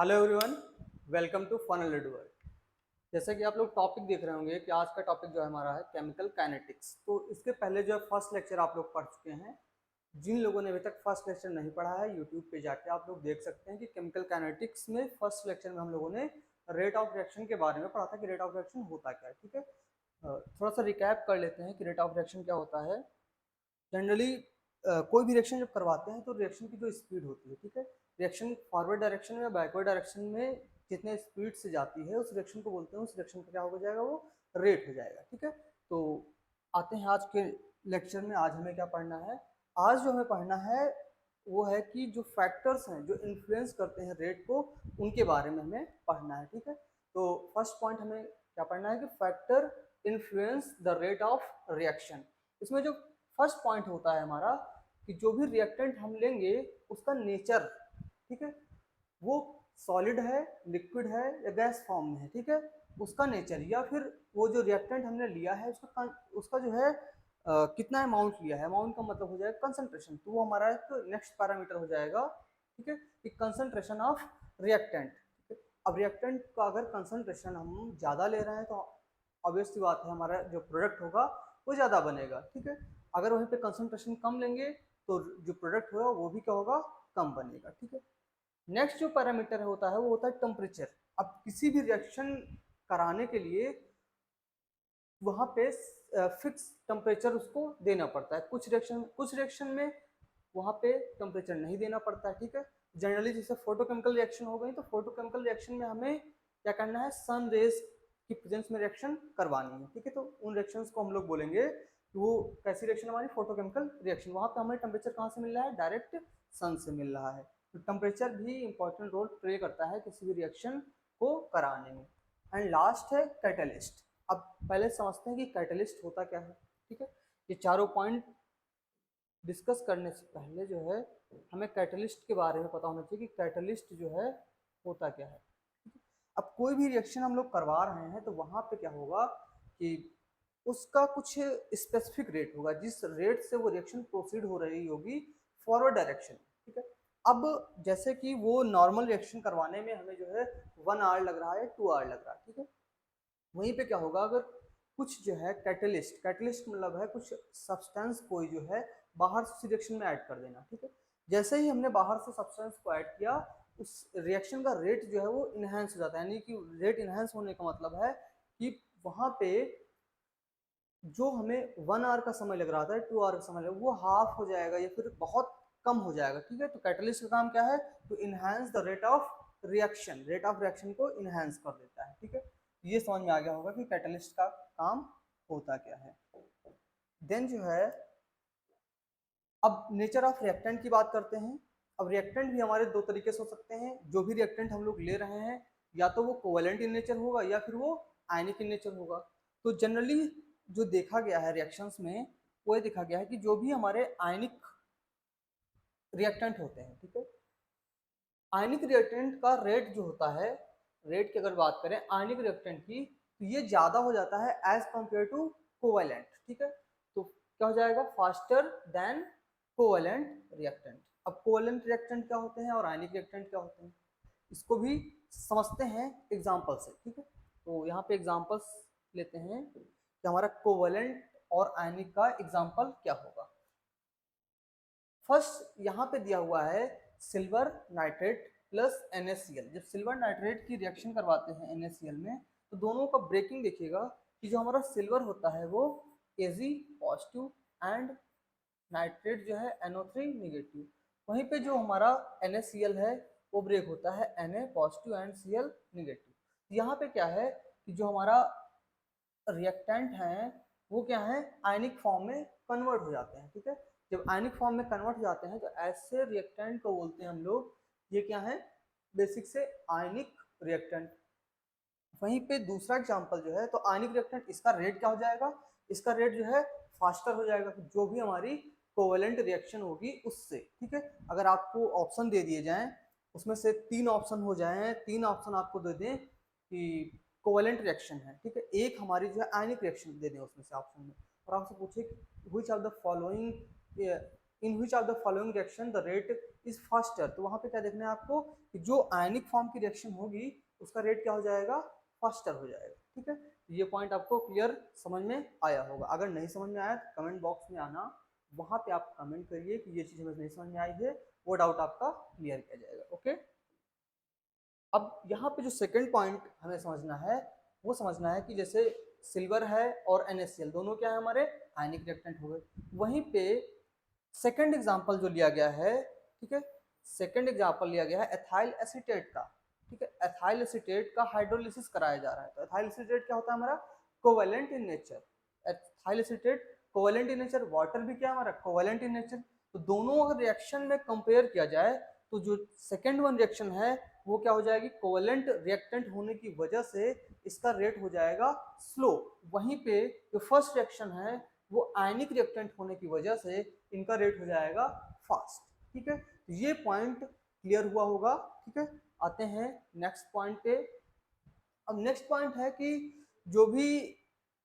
Hello everyone, welcome to Funnel World. जैसे कि आप लोग टॉपिक देख रहे होंगे कि आज का टॉपिक जो है हमारा है केमिकल काइनेटिक्स। तो इसके पहले जो है फर्स्ट लेक्चर आप लोग पढ़ चुके हैं। जिन लोगों ने अभी तक फर्स्ट लेक्चर नहीं पढ़ा है, यूट्यूब पे जाके आप लोग देख सकते हैं कि केमिकल काइनेटिक्स में फर्स्ट लेक्चर में हम लोगों ने रेट ऑफ रिएक्शन के बारे में पढ़ा था कि रेट ऑफ रिएक्शन होता क्या है। ठीक है, थोड़ा सा रिकैप कर लेते हैं कि रेट ऑफ रिएक्शन क्या होता है। जनरली कोई भी रिएक्शन जब करवाते हैं तो रिएक्शन की जो स्पीड होती है, ठीक है, रिएक्शन फॉरवर्ड डायरेक्शन में या बैकवर्ड डायरेक्शन में जितने स्पीड से जाती है उस रिएक्शन को बोलते हैं, उस रिएक्शन का क्या हो जाएगा, वो रेट हो जाएगा। ठीक है, तो आते हैं आज के लेक्चर में। आज हमें क्या पढ़ना है? आज जो हमें पढ़ना है वो है कि जो फैक्टर्स हैं जो इन्फ्लुएंस करते हैं रेट को, उनके बारे में हमें पढ़ना है। ठीक है, तो फर्स्ट पॉइंट हमें क्या पढ़ना है कि factor influence the rate of reaction. इसमें जो फर्स्ट पॉइंट होता है हमारा कि जो भी रिएक्टेंट हम लेंगे उसका नेचर, ठीक है, वो सॉलिड है, लिक्विड है या गैस फॉर्म में है, ठीक है, उसका नेचर, या फिर वो जो रिएक्टेंट हमने लिया है उसका उसका जो है कितना अमाउंट लिया है। अमाउंट का मतलब हो जाएगा कंसंट्रेशन, तो वो हमारा एक नेक्स्ट पैरामीटर हो जाएगा। ठीक है, कि कंसंट्रेशन ऑफ रिएक्टेंट। अब रिएक्टेंट का अगर कंसंट्रेशन हम ज़्यादा ले रहे हैं तो ऑब्वियस सी बात है हमारा जो प्रोडक्ट होगा वो ज़्यादा बनेगा। ठीक है, अगर वहीं पे कंसंट्रेशन कम लेंगे तो जो प्रोडक्ट होगा वो भी क्या होगा, कम बनेगा। ठीक है, नेक्स्ट जो पैरामीटर होता है वो होता है टेम्परेचर। अब किसी भी रिएक्शन कराने के लिए वहाँ पे फिक्स टेम्परेचर उसको देना पड़ता है। कुछ रिएक्शन में वहाँ पे टेम्परेचर नहीं देना पड़ता है। ठीक है, जनरली जैसे फोटोकेमिकल रिएक्शन हो गई तो फोटोकेमिकल रिएक्शन में हमें क्या करना है, सन रेज की प्रेजेंस में रिएक्शन करवानी है। ठीक है, तो उन रिएक्शंस को हम लोग बोलेंगे कि वो कैसी रिएक्शन हमारी, फोटोकेमिकल रिएक्शन। वहाँ पे हमें टेम्परेचर कहाँ से मिल रहा है, डायरेक्ट सन से मिल रहा है। तो टेम्परेचर भी इंपॉर्टेंट रोल प्ले करता है किसी भी रिएक्शन को कराने में। एंड लास्ट है कैटलिस्ट। अब पहले समझते हैं कि कैटलिस्ट होता क्या है। ठीक है, ये चारों पॉइंट डिस्कस करने से पहले जो है हमें कैटलिस्ट के बारे में पता होना चाहिए कि कैटलिस्ट जो है होता क्या है। अब कोई भी रिएक्शन हम लोग करवा रहे हैं तो वहाँ पे क्या होगा कि उसका कुछ स्पेसिफिक रेट होगा जिस रेट से वो रिएक्शन प्रोसीड हो रही होगी फॉरवर्ड डायरेक्शन। ठीक है, अब जैसे कि वो नॉर्मल रिएक्शन करवाने में हमें जो है 1 आवर लग रहा है, 2 आवर लग रहा है। ठीक है, वहीं पे क्या होगा अगर कुछ जो है कैटलिस्ट, कैटलिस्ट मतलब है कुछ सब्सटेंस कोई जो है बाहर से रिएक्शन में ऐड कर देना। ठीक है, जैसे ही हमने बाहर से सब्सटेंस को ऐड किया उस रिएक्शन का रेट जो है वो इनहेंस हो जाता है। यानी कि रेट इनहेंस होने का मतलब है कि वहाँ पे जो हमें 1 आवर का समय लग रहा था, 2 आवर का समय लग वो हाफ हो जाएगा या फिर बहुत कम हो जाएगा। ठीक है, तो कैटलिस्ट का काम क्या है, to enhance the rate of reaction, rate of reaction को इनहेंस कर देता है। ठीक है, ये समझ में आ गया होगा कि कैटलिस्ट का काम होता क्या है। देन जो है अब नेचर ऑफ रिएक्टेंट की बात करते हैं। अब रिएक्टेंट भी हमारे दो तरीके से हो सकते हैं। जो भी रिएक्टेंट हम लोग ले रहे हैं या तो वो कोवेलेंट इन नेचर होगा या फिर वो आयनिक इन नेचर होगा। तो जनरली जो देखा गया है रिएक्शंस में वो ये देखा गया है कि जो भी हमारे आयनिक रिएक्टेंट होते हैं, ठीक है, आयनिक रिएक्टेंट का रेट जो होता है, रेट की अगर बात करें आयनिक रिएक्टेंट की, तो ये ज्यादा हो जाता है एज कंपेयर टू कोवेलेंट। ठीक है, तो क्या हो जाएगा, फास्टर देन कोवेलेंट रिएक्टेंट। अब कोवेलेंट रिएक्टेंट क्या होते हैं और आयनिक रिएक्टेंट क्या होते हैं, इसको भी समझते हैं एग्जाम्पल से। ठीक है, तो यहाँ पे एग्जाम्पल्स लेते हैं कि हमारा कोवेलेंट और आयनिक का एग्जाम्पल क्या होगा। फर्स्ट यहाँ पे दिया हुआ है सिल्वर नाइट्रेट प्लस NaCl। जब सिल्वर नाइट्रेट की रिएक्शन करवाते हैं NaCl में तो दोनों का ब्रेकिंग देखिएगा कि जो हमारा सिल्वर होता है वो Ag पॉजिटिव एंड नाइट्रेट जो है NO3 निगेटिव। वहीं पे जो हमारा NaCl है वो ब्रेक होता है Na positive and Cl negative. यहाँ पे क्या है कि जो हमारा रिएक्टेंट हैं वो क्या है, आयनिक फॉर्म में कन्वर्ट हो जाते हैं। ठीक है, जब आयनिक फॉर्म में कन्वर्ट हो जाते हैं तो ऐसे रिएक्टेंट को बोलते हैं हम लोग, ये क्या है, बेसिक से आयनिक रिएक्टेंट। वहीं पे दूसरा एग्जांपल जो है, तो आयनिक रिएक्टेंट इसका रेट क्या हो जाएगा, इसका रेट जो है फास्टर हो जाएगा जो भी हमारी कोवेलेंट रिएक्शन होगी उससे। ठीक है, अगर आपको ऑप्शन दे दिए जाएं, उसमें से 3 ऑप्शन हो जाएं, 3 ऑप्शन आपको दे दें कि कोवेलेंट रिएक्शन है, ठीक है, एक हमारी जो है आयनिक रिएक्शन दे दें उसमें से ऑप्शन में, और आपसे पूछे which of the following, in which of the following reaction the rate is faster. तो वहां पे क्या देखना है आपको कि जो आयनिक फॉर्म की रिएक्शन होगी उसका रेट क्या हो जाएगा, फास्टर हो जाएगा। ठीक है, ये पॉइंट आपको क्लियर समझ में आया होगा। अगर नहीं समझ में आया तो कमेंट बॉक्स में आना, वहां पे आप कमेंट करिए कि ये चीज हमें नहीं समझ में आई है, वो डाउट आपका क्लियर किया जाएगा। ओके, अब यहाँ पे जो सेकंड पॉइंट हमें समझना है वो समझना है कि जैसे सिल्वर है और NaCl दोनों क्या है हमारे आयनिक रिएक्टेंट हो गए। वहीं पे सेकंड एग्जांपल जो लिया गया है, ठीक है, सेकंड एग्जांपल लिया गया है एथाइल एसीटेट का। ठीक है, एथाइल एसीटेट का हाइड्रोलिसिस कराया जा रहा है। तो एथाइल एसीटेट क्या होता है हमारा, covalent in nature. Ethyl acetate covalent in nature, water भी क्या है हमारा कोवेलेंट इन नेचर। तो दोनों अगर रिएक्शन में कंपेयर किया जाए तो जो सेकेंड वन रिएक्शन है वो क्या हो जाएगी, कोवेलेंट रिएक्टेंट होने की वजह से इसका रेट हो जाएगा स्लो। वहीं पे जो फर्स्ट रिएक्शन है वो आयनिक रिएक्टेंट होने की वजह से इनका रेट हो जाएगा फास्ट। ठीक है, ये पॉइंट क्लियर हुआ होगा। ठीक है, आते हैं नेक्स्ट पॉइंट पे। अब नेक्स्ट पॉइंट है कि जो भी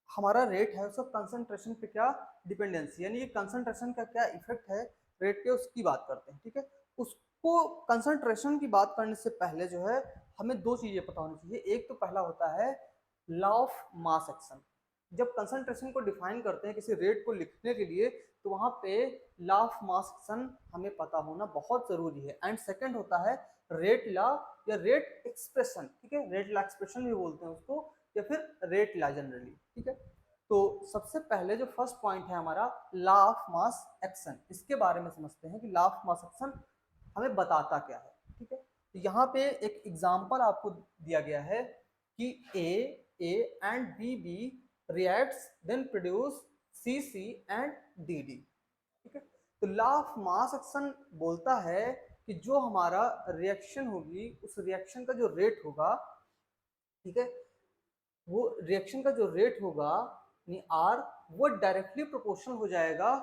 हमारा रेट है उसका कंसंट्रेशन पे क्या डिपेंडेंसी, यानी ये कंसंट्रेशन का क्या इफेक्ट है रेट पे, उसकी बात करते हैं। ठीक है, उसको कंसंट्रेशन की बात करने से पहले जो है हमें दो चीजें पता होनी चाहिए। एक तो पहला होता है लॉ ऑफ मास एक्शन। जब कंसंट्रेशन को डिफाइन करते हैं किसी रेट को लिखने के लिए तो वहां पे लॉ ऑफ मास एक्शन हमें पता होना बहुत जरूरी है। एंड सेकंड होता है रेट लॉ या रेट एक्सप्रेशन। ठीक है, रेट लॉ एक्सप्रेशन भी बोलते हैं उसको, या फिर रेट लॉ जनरली। ठीक है, तो सबसे पहले जो फर्स्ट पॉइंट है हमारा लॉ ऑफ मास एक्शन, इसके बारे में समझते हैं कि लॉ ऑफ मास एक्शन हमें बताता क्या है। ठीक है, तो यहाँ पे एक एग्जांपल आपको दिया गया है कि A and B reacts then produce C and D. ठीक है, तो लॉ ऑफ मास एक्शन बोलता है कि जो हमारा रिएक्शन होगी उस रिएक्शन का जो रेट होगा, ठीक है, वो रिएक्शन का जो रेट होगा यानी आर, वो डायरेक्टली प्रोपोर्शनल हो जाएगा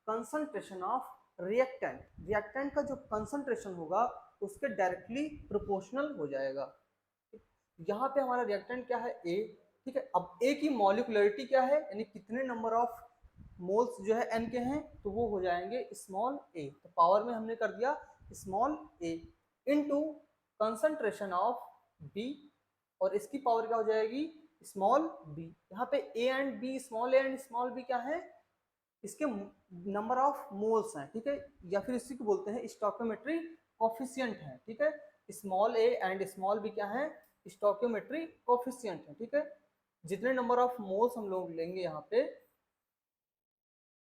कंसंट्रेशन ऑफ रिएक्टेंट। रिएक्टेंट का जो कंसंट्रेशन होगा उसके डायरेक्टली प्रोपोर्शनल हो जाएगा। यहाँ पे हमारा रिएक्टेंट क्या है, ए। ठीक है, अब ए की मॉलिक्यूलरिटी क्या है, यानी कितने नंबर ऑफ मोल्स जो है एन के हैं, तो वो हो जाएंगे स्मॉल ए। तो पावर में हमने कर दिया small A into concentration of B, और इसकी पावर क्या हो जाएगी स्मॉल बी। यहाँ पे A and B, small A and small B क्या है, इसके नंबर ऑफ मोल्स हैं। ठीक है, या फिर इसी को बोलते हैं स्टोइकियोमेट्री कोफिशिएंट है। ठीक है, small A and small B क्या है, स्टोइकियोमेट्री कोफिशिएंट है। ठीक है, जितने नंबर ऑफ मोल्स हम लोग लेंगे यहाँ पे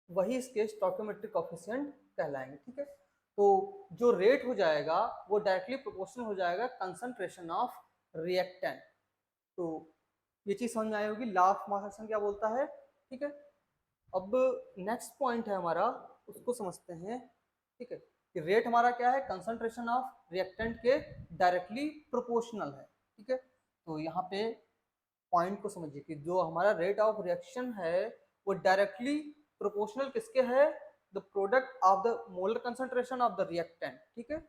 वही इसके स्टोइकियोमेट्रिक कोफिशिएंट कहलाएंगे। ठीक है, तो जो रेट हो जाएगा वो डायरेक्टली प्रोपोर्शनल हो जाएगा कंसंट्रेशन ऑफ रिएक्टेंट। तो ये चीज समझ में आई होगी लॉ ऑफ मास एक्शन क्या बोलता है। ठीक है, अब नेक्स्ट पॉइंट है हमारा, उसको समझते हैं। ठीक है, कि रेट हमारा क्या है, कंसंट्रेशन ऑफ रिएक्टेंट के डायरेक्टली प्रोपोर्शनल है। ठीक है, तो यहाँ पे पॉइंट को समझिए कि जो हमारा रेट ऑफ रिएक्शन है वो डायरेक्टली प्रोपोर्शनल किसके है, the product of the molar concentration of the reactant. ठीक है,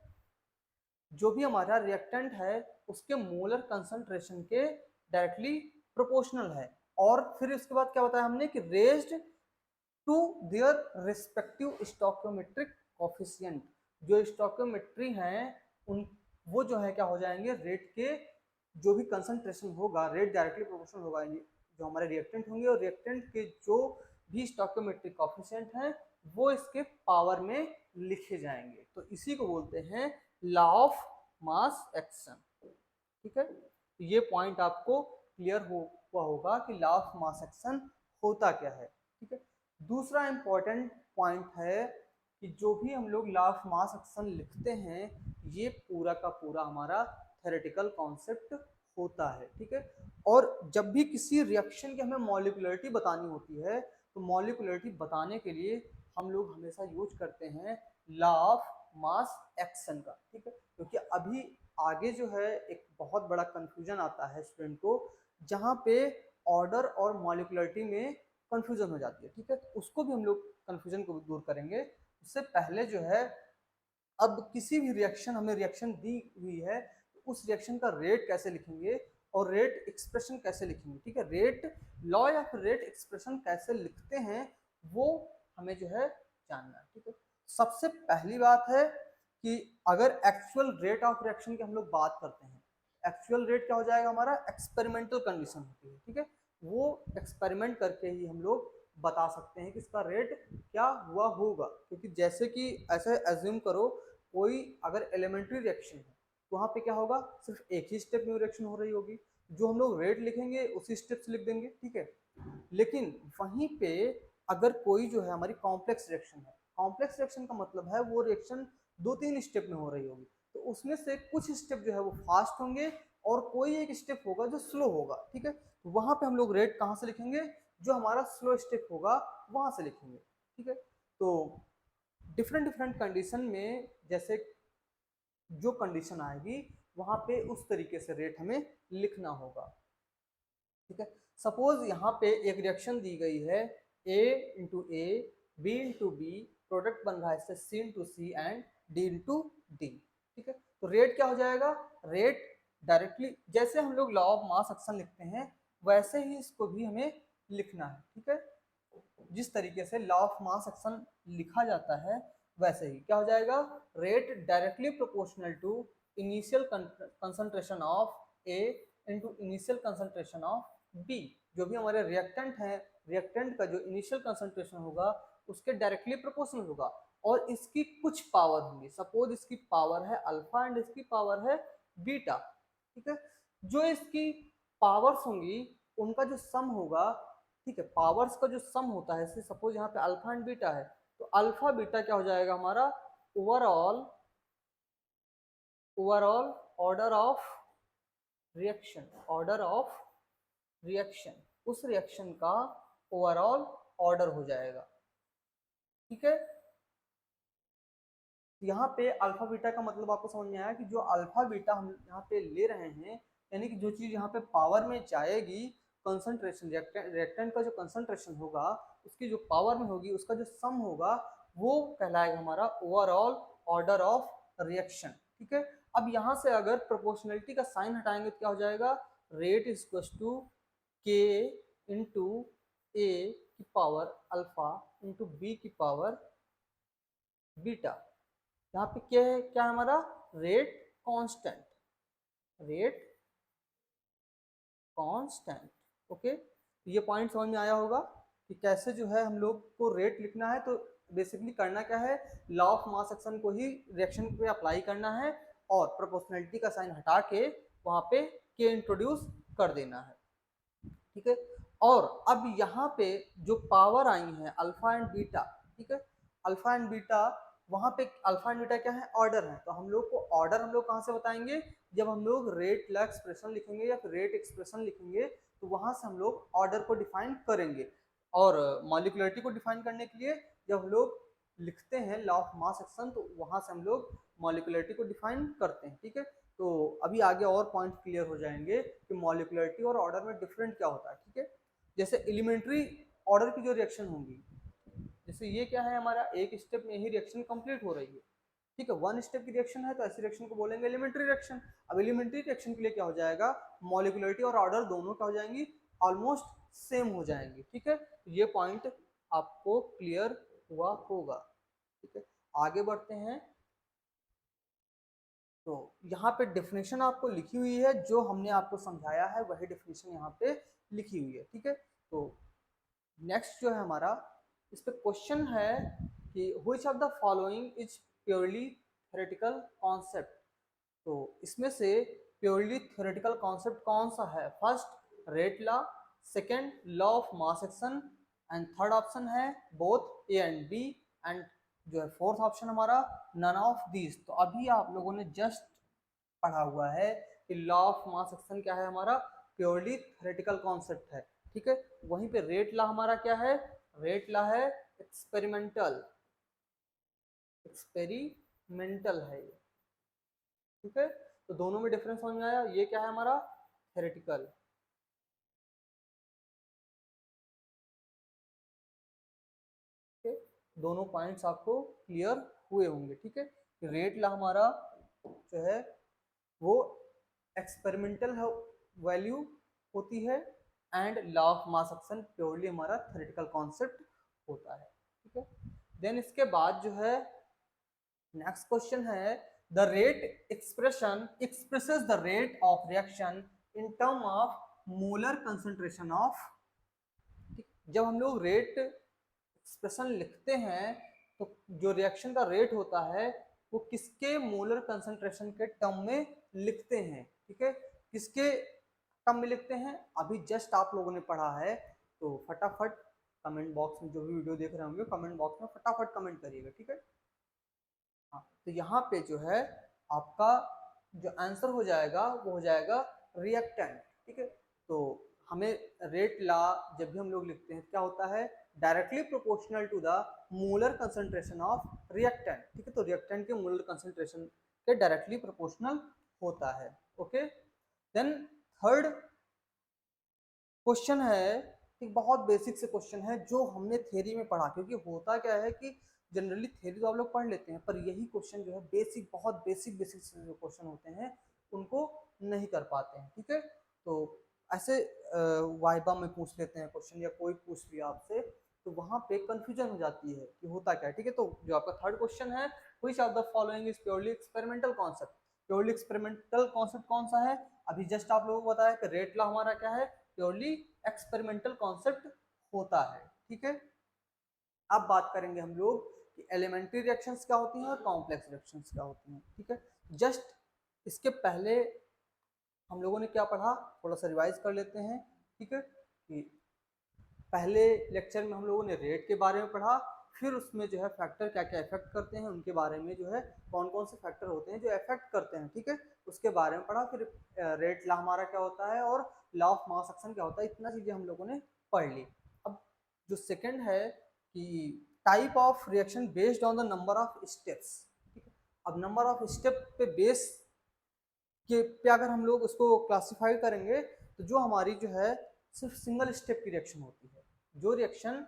जो भी हमारा रिएक्टेंट है उसके मोलर कंसंट्रेशन के डायरेक्टली प्रोपोर्शनल है। और फिर इसके बाद क्या बताया हमने कि raised to their respective stoichiometric coefficient. जो स्टोइकियोमेट्री हैं उन वो जो है क्या हो जाएंगे, रेट के जो भी कंसंट्रेशन होगा रेट डायरेक्टली प्रोपोर्शनल होगा, जो हमारे रिएक्टेंट होंगे और रिएक्टेंट के जो भी स्टोइकियोमेट्रिक कोफिशिएंट हैं वो इसके पावर में लिखे जाएंगे। तो इसी को बोलते हैं लॉ ऑफ मास एक्शन। ठीक है, ये पॉइंट आपको क्लियर हुआ होगा कि लॉ ऑफ मास एक्शन होता क्या है। ठीक है, दूसरा इंपॉर्टेंट पॉइंट है कि जो भी हम लोग लॉ ऑफ मास एक्शन लिखते हैं ये पूरा का पूरा हमारा थ्योरेटिकल कॉन्सेप्ट होता है। ठीक है, और जब भी किसी रिएक्शन की हमें मॉलिक्यूलरिटी बतानी होती है तो मॉलिक्यूलरिटी बताने के लिए हम लोग हमेशा यूज करते हैं लॉ ऑफ मास एक्शन का। ठीक है, क्योंकि अभी आगे जो है एक बहुत बड़ा कंफ्यूजन आता है स्टूडेंट को, जहाँ पे ऑर्डर और मॉलिक्यूलरिटी में कंफ्यूजन हो जाती है। ठीक है, तो उसको भी हम लोग कंफ्यूजन को दूर करेंगे। उससे पहले जो है, अब किसी भी रिएक्शन हमें रिएक्शन दी हुई है तो उस रिएक्शन का रेट कैसे लिखेंगे और रेट एक्सप्रेशन कैसे लिखेंगे। ठीक है, रेट लॉ या फिर रेट एक्सप्रेशन कैसे लिखते हैं वो हमें जो है जानना है। ठीक है, सबसे पहली बात है कि अगर एक्चुअल रेट ऑफ रिएक्शन की हम लोग बात करते हैं, एक्चुअल रेट क्या हो जाएगा हमारा, एक्सपेरिमेंटल कंडीशन होती है, ठीक है, वो एक्सपेरिमेंट करके ही हम लोग बता सकते हैं कि इसका रेट क्या हुआ होगा। क्योंकि जैसे कि ऐसे एज्यूम करो कोई अगर एलिमेंट्री रिएक्शन है तो वहाँ पे क्या होगा, सिर्फ एक ही स्टेप में रिएक्शन हो रही होगी, जो हम लोग रेट लिखेंगे उसी स्टेप से लिख देंगे, ठीक है। लेकिन वहीं पे अगर कोई जो है हमारी कॉम्प्लेक्स रिएक्शन है, कॉम्प्लेक्स रिएक्शन का मतलब है वो रिएक्शन 2-3 स्टेप में हो रही होगी, तो उसमें से कुछ स्टेप जो है वो फास्ट होंगे और कोई एक स्टेप होगा जो स्लो होगा, ठीक है। तो वहां पे हम लोग रेट कहाँ से लिखेंगे, जो हमारा स्लो स्टेप होगा वहां से लिखेंगे, ठीक है। तो डिफरेंट डिफरेंट कंडीशन में जैसे जो कंडीशन आएगी वहां पे उस तरीके से रेट हमें लिखना होगा, ठीक है। सपोज यहाँ पे एक रिएक्शन दी गई है A into A, B into B, product बन रहा है इससे C into C and D into D, ठीक है। तो रेट क्या हो जाएगा, रेट डायरेक्टली जैसे हम लोग लॉ ऑफ मास एक्शन लिखते हैं वैसे ही इसको भी हमें लिखना है, ठीक है। जिस तरीके से लॉ ऑफ मास एक्शन लिखा जाता है वैसे ही क्या हो जाएगा, rate directly proportional to initial concentration of A into initial concentration of B. जो भी हमारे रिएक्टेंट है, रिएक्टेंट का जो इनिशियल कंसंट्रेशन होगा उसके डायरेक्टली प्रोपोर्शनल होगा और इसकी कुछ पावर होंगी। सपोज इसकी पावर है अल्फा एंड इसकी पावर है बीटा, ठीक है। जो इसकी पावर्स होंगी उनका जो सम होगा, ठीक है, पावर्स का जो सम होता है, सपोज यहाँ पे अल्फा एंड बीटा है तो अल्फा बीटा क्या हो जाएगा हमारा, overall overall order of reaction, order of reaction, उस रिएक्शन का ओवरऑल ऑर्डर हो जाएगा, ठीक है। यहाँ पे अल्फा बीटा का मतलब आपको समझ में आया कि जो अल्फा बीटा हम यहाँ पे ले रहे हैं, यानी कि जो चीज यहाँ पे पावर में जाएगी, कंसंट्रेशन रिएक्टेंट का जो कंसंट्रेशन होगा उसकी जो पावर में होगी उसका जो सम होगा वो कहलाएगा हमारा ओवरऑल ऑर्डर ऑफ रिएक्शन, ठीक है। अब यहाँ से अगर प्रोपोर्शनलिटी का साइन हटाएंगे तो क्या हो जाएगा, रेट इज इक्वल टू के इंटू ए की पावर अल्फा इंटू बी की पावर बीटा। यहाँ पे क्या है, क्या है हमारा, rate constant, rate constant, okay. ये पॉइंट समझ में आया होगा कि कैसे जो है हम लोग को रेट लिखना है। तो बेसिकली करना क्या है, लॉ ऑफ मास एक्शन को ही रिएक्शन पे अप्लाई करना है और प्रोपोर्शनलिटी का साइन हटा के वहां पे के इंट्रोड्यूस कर देना है, ठीक है। और अब यहाँ पे जो पावर आई है अल्फा एंड बीटा, ठीक है, अल्फा एंड बीटा, वहां पे अल्फा एंड बीटा क्या है, ऑर्डर है। तो हम लोग को ऑर्डर हम लोग कहाँ से बताएंगे, जब हम लोग रेट ला एक्सप्रेशन लिखेंगे या फिर रेट एक्सप्रेशन लिखेंगे तो वहां से हम लोग ऑर्डर को डिफाइन करेंगे। और मॉलिक्यूलरिटी को डिफाइन करने के लिए जब हम लोग लिखते हैं लॉ ऑफ मास एक्शन तो वहां से हम लोग मॉलिक्यूलरिटी को डिफाइन करते हैं, ठीक है। तो अभी आगे और पॉइंट क्लियर हो जाएंगे कि मॉलिक्यूलरिटी और ऑर्डर में डिफरेंट क्या होता है, ठीक है। जैसे एलिमेंट्री ऑर्डर की जो रिएक्शन होंगी, जैसे ये क्या है हमारा, एक स्टेप में ही रिएक्शन कंप्लीट हो रही है, ठीक है, वन स्टेप की रिएक्शन है तो ऐसी रिएक्शन को बोलेंगे एलिमेंट्री रिएक्शन। अब एलिमेंट्री रिएक्शन के लिए क्या हो जाएगा, मॉलिक्यूलरिटी और ऑर्डर दोनों क्या हो जाएंगी, ऑलमोस्ट सेम हो जाएंगी, ठीक है। ये पॉइंट आपको क्लियर हुआ होगा, ठीक है। आगे बढ़ते हैं। तो यहाँ पे डेफिनेशन आपको लिखी हुई है, जो हमने आपको समझाया है वही डेफिनेशन यहाँ पे लिखी हुई है, ठीक है। तो नेक्स्ट जो है हमारा, इस पे क्वेश्चन है कि which of the following is purely theoretical concept. तो इसमें से प्योरली थ्योरेटिकल कॉन्सेप्ट कौन सा है, first rate law, second law of mass action and third option है both A and B and जो है फोर्थ ऑप्शन हमारा नन ऑफ दीज। तो अभी आप लोगों ने जस्ट पढ़ा हुआ है कि लॉ ऑफ मास एक्शन क्या है हमारा, प्योरली थ्योरेटिकल कॉन्सेप्ट है, ठीक है। वहीं पे रेट लॉ हमारा क्या है, रेट लॉ है एक्सपेरिमेंटल, एक्सपेरिमेंटल है ये, ठीक है। तो दोनों में डिफरेंस समझ में आया, ये क्या है हमारा थ्योरेटिकल, ठीक है। दोनों पॉइंट्स आपको क्लियर हुए होंगे, ठीक है। रेट ला हमारा जो है वो एक्सपेरिमेंटल वैल्यू होती है and law of mass action purely हमारा थ्योरेटिकल कॉन्सेप्ट होता है, ठीक है। देन इसके बाद जो है नेक्स्ट क्वेश्चन है the rate expression expresses the rate of reaction in term of molar concentration of. जब हम लोग रेट एक्सप्रेशन लिखते हैं तो जो रिएक्शन का रेट होता है वो किसके मोलर कंसंट्रेशन के टर्म में लिखते हैं, ठीक है, किसके टर्म में लिखते हैं अभी जस्ट आप लोगों ने पढ़ा है। तो फटाफट कमेंट बॉक्स में, जो भी वीडियो देख रहे होंगे कमेंट बॉक्स में फटाफट कमेंट करिएगा, ठीक है। हाँ, तो यहाँ पे जो है आपका जो आंसर हो जाएगा वो हो जाएगा रिएक्टेंट, ठीक है। तो हमें रेट ला जब भी हम लोग लिखते हैं क्या होता है, directly proportional to the molar concentration of reactant, ठीक है। तो रिएक्टेंट के मोलर कंसंट्रेशन के डायरेक्टली प्रोपोर्शनल होता है। ओके, देन थर्ड क्वेश्चन है, एक बहुत बेसिक से क्वेश्चन है जो हमने थ्योरी में पढ़ा, क्योंकि होता क्या है कि जनरली थ्योरी तो आप लोग पढ़ लेते हैं पर यही क्वेश्चन जो है बेसिक, बहुत बेसिक बेसिक से जो क्वेश्चन होते हैं उनको नहीं कर पाते हैं, ठीक है। तो ऐसे वाइबा में पूछ लेते हैं क्वेश्चन या कोई पूछ लिया आपसे तो वहां पे कंफ्यूजन हो जाती है कि होता क्या है, ठीक है। तो जो आपका थर्ड क्वेश्चन है, which of the following is purely experimental concept. Purely experimental concept कौन सा है, अभी जस्ट आप लोगों को बताया कि रेट लॉ हमारा क्या है, प्योरली एक्सपेरिमेंटल कॉन्सेप्ट होता है, ठीक है। अब बात करेंगे हम लोग कि एलिमेंट्री रिएक्शंस क्या होती हैं और कॉम्प्लेक्स रिएक्शंस क्या होती हैं, ठीक है। जस्ट इसके पहले हम लोगों ने क्या पढ़ा, थोड़ा सा रिवाइज कर लेते हैं, ठीक है। कि पहले लेक्चर में हम लोगों ने रेट के बारे में पढ़ा, फिर उसमें जो है फैक्टर क्या क्या इफेक्ट करते हैं उनके बारे में, जो है कौन कौन से फैक्टर होते हैं जो इफेक्ट करते हैं, ठीक है, उसके बारे में पढ़ा। फिर रेट लॉ हमारा क्या होता है और लॉ ऑफ मास एक्शन क्या होता है, इतना चीजें हम लोगों ने पढ़ ली। अब जो सेकंड है कि type of reaction based on the number of steps, ठीक है। अब नंबर ऑफ स्टेप पे बेस के पे अगर हम लोग उसको क्लासिफाई करेंगे तो जो हमारी जो है सिर्फ सिंगल स्टेप की रिएक्शन होती है, जो रिएक्शन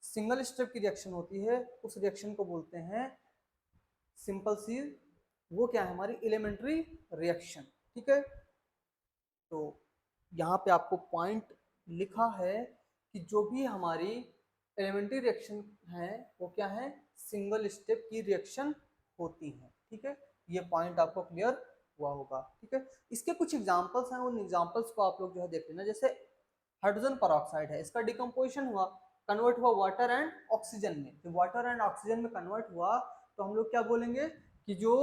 सिंगल स्टेप की रिएक्शन होती है उस रिएक्शन को बोलते हैं सिंपल सी, वो क्या है हमारी एलिमेंट्री रिएक्शन, ठीक है। तो यहाँ पे आपको पॉइंट लिखा है कि जो भी हमारी एलिमेंट्री रिएक्शन है वो क्या है, सिंगल स्टेप की रिएक्शन होती है, ठीक है। ये पॉइंट आपको क्लियर हुआ होगा, ठीक है। इसके कुछ एग्जांपल्स हैं, उन एग्जांपल्स को आप लोग जो है देख लेना। जैसे हाइड्रोजन परऑक्साइड है, इसका डिकम्पोजिशन हुआ, कन्वर्ट हुआ वाटर एंड ऑक्सीजन में। जब वाटर एंड ऑक्सीजन में कन्वर्ट हुआ तो हम लोग क्या बोलेंगे कि जो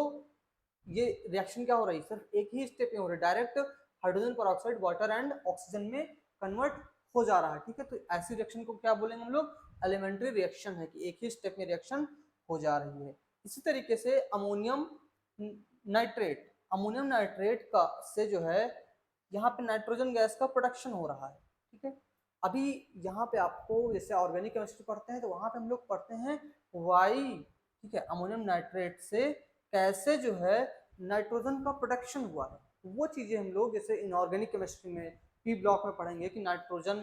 ये रिएक्शन क्या हो रही है, सिर्फ एक ही स्टेप में हो रहा है, direct hydrogen peroxide water and oxygen में कन्वर्ट हो जा रहा है, ठीक है। तो ऐसी रिएक्शन को क्या बोलेंगे हम लोग, एलिमेंट्री रिएक्शन है, कि एक ही स्टेप में रिएक्शन हो जा रही है। इसी तरीके से अमोनियम नाइट्रेट, अमोनियम नाइट्रेट का से जो है यहाँ पे नाइट्रोजन गैस का प्रोडक्शन हो रहा है, ठीक है। अभी यहाँ पे आपको जैसे ऑर्गेनिक केमिस्ट्री पढ़ते हैं तो वहां पे हम लोग पढ़ते हैं वाई, ठीक है, अमोनियम नाइट्रेट से कैसे जो है नाइट्रोजन का प्रोडक्शन हुआ है, वो चीजें हम लोग जैसे इनऑर्गेनिक केमिस्ट्री में पी ब्लॉक में पढ़ेंगे कि नाइट्रोजन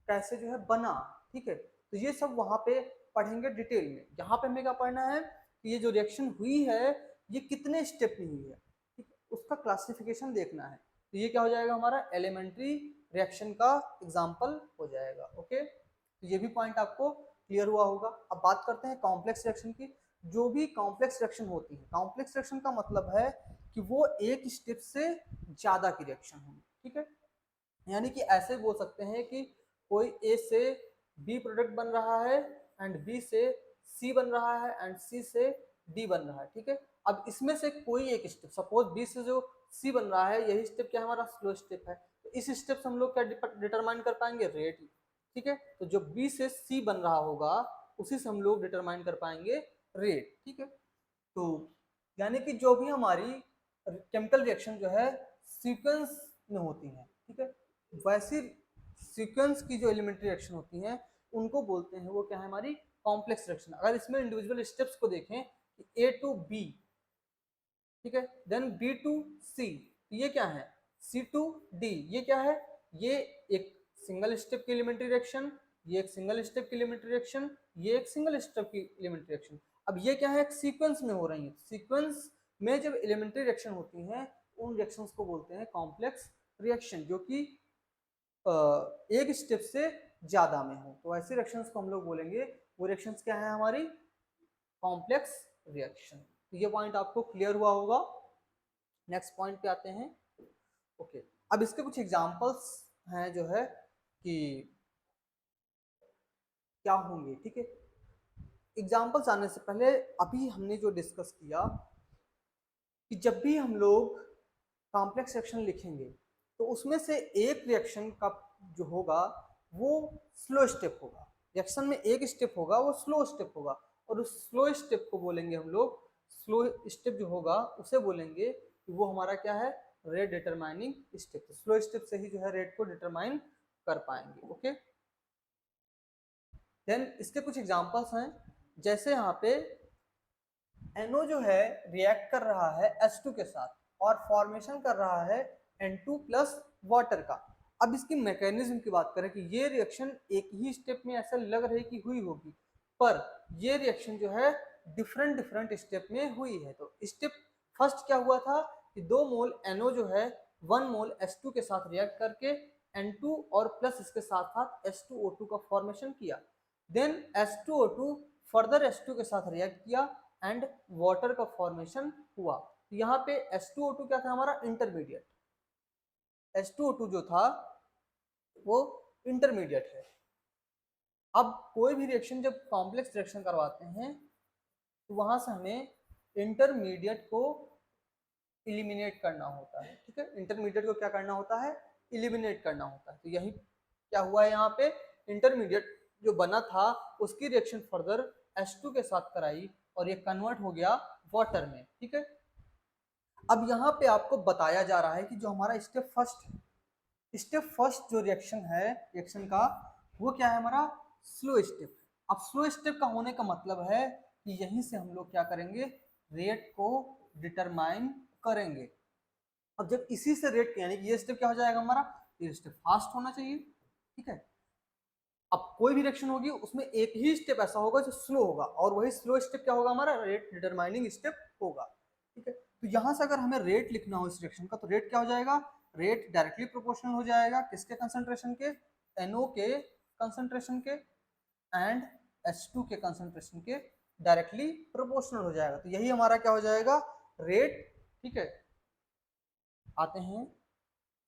कैसे जो है बना, ठीक है। तो ये सब वहां पे पढ़ेंगे डिटेल में। यहाँ पे हमें क्या पढ़ना है कि ये जो रिएक्शन हुई है ये कितने स्टेप में हुई है, ठीक है, उसका क्लासिफिकेशन देखना है। तो ये क्या हो जाएगा हमारा एलिमेंट्री रिएक्शन का एग्जाम्पल हो जाएगा। ओके, तो ये भी पॉइंट आपको क्लियर हुआ होगा। अब बात करते हैं कॉम्प्लेक्स रिएक्शन की। जो भी कॉम्प्लेक्स रिएक्शन होती है, कॉम्प्लेक्स रिएक्शन का मतलब है कि वो एक स्टेप से ज्यादा की रिएक्शन होगी, ठीक है। यानी कि ऐसे बोल सकते हैं कि कोई ए से बी प्रोडक्ट बन रहा है एंड बी से सी बन रहा है एंड सी से डी बन रहा है, ठीक है। अब इसमें से कोई एक स्टेप, सपोज बी से जो सी बन रहा है यही स्टेप क्या हमारा स्लो स्टेप है, तो इस स्टेप से हम लोग क्या डिटरमाइन कर पाएंगे, रेट, ठीक है। तो जो बी से सी बन रहा होगा उसी से हम लोग डिटरमाइन कर पाएंगे रेट, ठीक है। तो यानी कि जो भी हमारी केमिकल रिएक्शन जो है सीक्वेंस में होती है, ठीक है, वैसी सीक्वेंस की जो एलिमेंट्री रिएक्शन होती हैं उनको बोलते हैं, वो क्या है हमारी कॉम्प्लेक्स रिएक्शन। अगर इसमें इंडिविजुअल स्टेप्स को देखें कि ए टू बी, ठीक है, देन बी टू सी, तो ये क्या है सी टू डी, ये क्या है, ये एक सिंगल स्टेप की एलिमेंट्री रिएक्शन, ये एक सिंगल स्टेप की एलिमेंट्री रिएक्शन, ये एक सिंगल स्टेप की एलिमेंट्री रिएक्शन। अब ये क्या है, एक सीक्वेंस में हो रही है। सीक्वेंस में जब एलिमेंट्री रिएक्शन होती हैं उन रिएक्शंस को बोलते हैं कॉम्प्लेक्स रिएक्शन, जो कि एक स्टेप से ज्यादा में हो। तो ऐसे रिएक्शंस को हम लोग बोलेंगे, वो रिएक्शंस क्या है हमारी कॉम्प्लेक्स रिएक्शन। तो ये पॉइंट आपको क्लियर हुआ होगा। नेक्स्ट पॉइंट पे आते हैं। ओके, अब इसके कुछ एग्जांपल्स हैं जो है कि क्या होंगे, ठीक है। एग्जांपल्स आने से पहले अभी हमने जो डिस्कस किया कि जब भी हम लोग कॉम्प्लेक्स रिएक्शन लिखेंगे तो उसमें से एक रिएक्शन का जो होगा वो स्लो स्टेप होगा। रिएक्शन में एक स्टेप होगा वो स्लो स्टेप होगा, और उस स्लो स्टेप को बोलेंगे हम लोग, स्लो स्टेप जो होगा उसे बोलेंगे कि वो हमारा क्या है, rate determining step. Slow step से ही जो है रेट को डिटरमाइन कर पाएंगे। ओके, देन इसके कुछ एग्जांपल्स हैं, जैसे यहाँ पे NO जो है रिएक्ट कर रहा है H2 के साथ और फॉर्मेशन कर रहा है N2 प्लस वाटर का। अब इसकी मैकेनिज्म की बात करें कि ये रिएक्शन एक ही स्टेप में ऐसा लग रही कि हुई होगी, पर ये रिएक्शन जो है डिफरेंट डिफरेंट स्टेप में हुई है। तो स्टेप फर्स्ट क्या हुआ था कि 2 मोल NO जो है 1 मोल H2 के साथ रिएक्ट करके N2 और प्लस इसके साथ साथ H2O2 का फॉर्मेशन किया। देन H2O2 फर्दर H2 के साथ रिएक्ट किया एंड वाटर का फॉर्मेशन हुआ। तो यहाँ पे H2O2 क्या था हमारा, इंटरमीडिएट। H2O2 जो था वो इंटरमीडिएट है। अब कोई भी रिएक्शन जब कॉम्प्लेक्स रिएक्शन करवाते हैं तो वहां से हमें इंटरमीडिएट को इलिमिनेट करना होता है, ठीक है। इंटरमीडिएट को क्या करना होता है, इलिमिनेट करना होता है। तो यही क्या हुआ है, यहाँ पे इंटरमीडिएट जो बना था उसकी रिएक्शन फर्दर H2 के साथ कराई और ये कन्वर्ट हो गया वाटर में, ठीक है। अब यहाँ पे आपको बताया जा रहा है कि जो हमारा स्टेप फर्स्ट जो रिएक्शन है, रिएक्शन का वो क्या है हमारा, स्लो स्टेप। अब स्लो स्टेप का होने का मतलब है कि यहीं से हम लोग क्या करेंगे, रेट को डिटरमाइन करेंगे। अब जब इसी से रेट यानी कि ये स्टेप क्या हो जाएगा हमारा, ये स्टेप फास्ट होना चाहिए, ठीक है। अब कोई भी रिएक्शन होगी उसमें एक ही स्टेप ऐसा होगा जो स्लो होगा, और वही स्लो स्टेप क्या होगा हमारा, रेट डिटरमाइनिंग स्टेप होगा, ठीक है। तो यहां से अगर हमें रेट लिखना हो इस रिएक्शन का तो रेट क्या हो जाएगा, रेट डायरेक्टली प्रोपोर्शनल हो जाएगा किसके कंसंट्रेशन के, NO के कंसंट्रेशन के एंड H2 के कंसंट्रेशन के डायरेक्टली प्रोपोर्शनल हो जाएगा। तो यही हमारा क्या हो जाएगा, रेट, ठीक है। आते हैं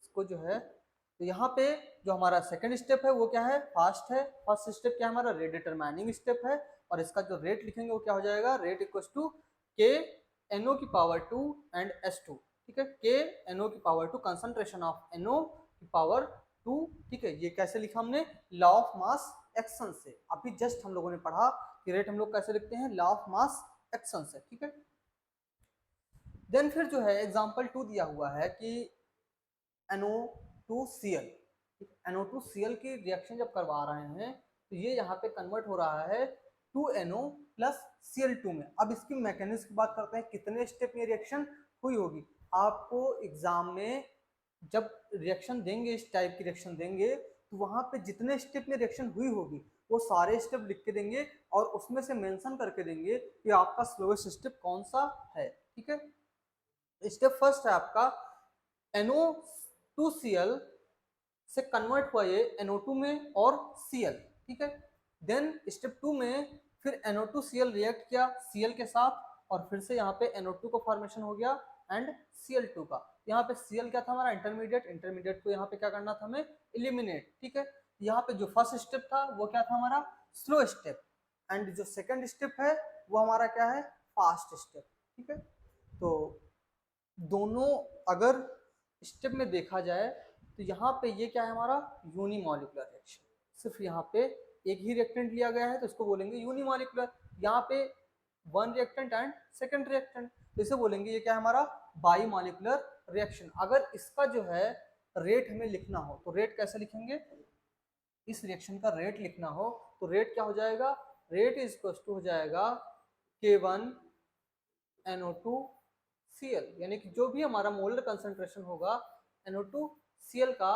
इसको जो है, तो यहाँ पे जो हमारा सेकंड स्टेप है वो क्या है, फास्ट है। फर्स्ट स्टेप क्या है हमारा, रेट डिटरमाइनिंग स्टेप है, और इसका जो रेट लिखेंगे वो क्या हो जाएगा, रेट इक्वल्स टू के NO की पावर 2 एंड H2, ठीक है। के NO की पावर 2 कंसंट्रेशन ऑफ NO की पावर 2, ठीक है। ये कैसे लिखा हमने, लॉ ऑफ मास एक्शन से। अभी जस्ट हम लोगों ने पढ़ा कि रेट हम लोग कैसे लिखते हैं, लॉ ऑफ मास एक्शन से, ठीक है। देन फिर जो है एग्जांपल 2 दिया हुआ है कि NO2Cl, NO2Cl की रिएक्शन जब करवा रहे हैं तो ये यहाँ पे कन्वर्ट हो रहा है 2NO प्लस Cl2 में। अब इसकी मैकेनिज्म की बात करते हैं, कितने स्टेप में रिएक्शन हुई होगी। आपको एग्जाम में जब रिएक्शन देंगे, इस टाइप की रिएक्शन देंगे, तो वहां पे जितने स्टेप में रिएक्शन हुई होगी वो सारे स्टेप लिख के देंगे और उसमें से मेंशन करके देंगे कि आपका स्लोएस्ट स्टेप कौन सा है, ठीक है। स्टेप फर्स्ट है आपका NO2Cl से कन्वर्ट हुआ ये NO2 में और Cl, ठीक है। देन स्टेप 2 में फिर NO2Cl रिएक्ट किया Cl के साथ और फिर से यहाँ पे NO2 का फॉर्मेशन हो गया एंड Cl2 का। यहाँ पे Cl क्या था हमारा, इंटरमीडिएट को यहाँ पे क्या करना था हमें, इलिमिनेट, ठीक है। यहाँ पे जो फर्स्ट स्टेप था वो क्या था हमारा, स्लो स्टेप, एंड जो सेकंड स्टेप है वो हमारा क्या है, फास्ट स्टेप, ठीक है। तो दोनों अगर स्टेप में देखा जाए तो यहाँ पे ये क्या है हमारा, यूनिमॉलिक्यूलर रिएक्शन। सिर्फ यहाँ पे एक ही रिएक्टेंट लिया गया है तो इसको बोलेंगे यूनिमॉलिक्यूलर। यहाँ पे one reactant and second reactant, तो इसे बोलेंगे ये क्या है हमारा, बाईमॉलिक्यूलर रिएक्शन। अगर इसका जो है रेट हमें लिखना हो तो रेट कैसे लिखेंगे, इस रिएक्शन का रेट लिखना हो तो रेट क्या हो जाएगा, रेट इज इक्वल टू हो जाएगा K1NO2Cl, यानी कि जो भी हमारा मोलर कंसंट्रेशन होगा NO2Cl का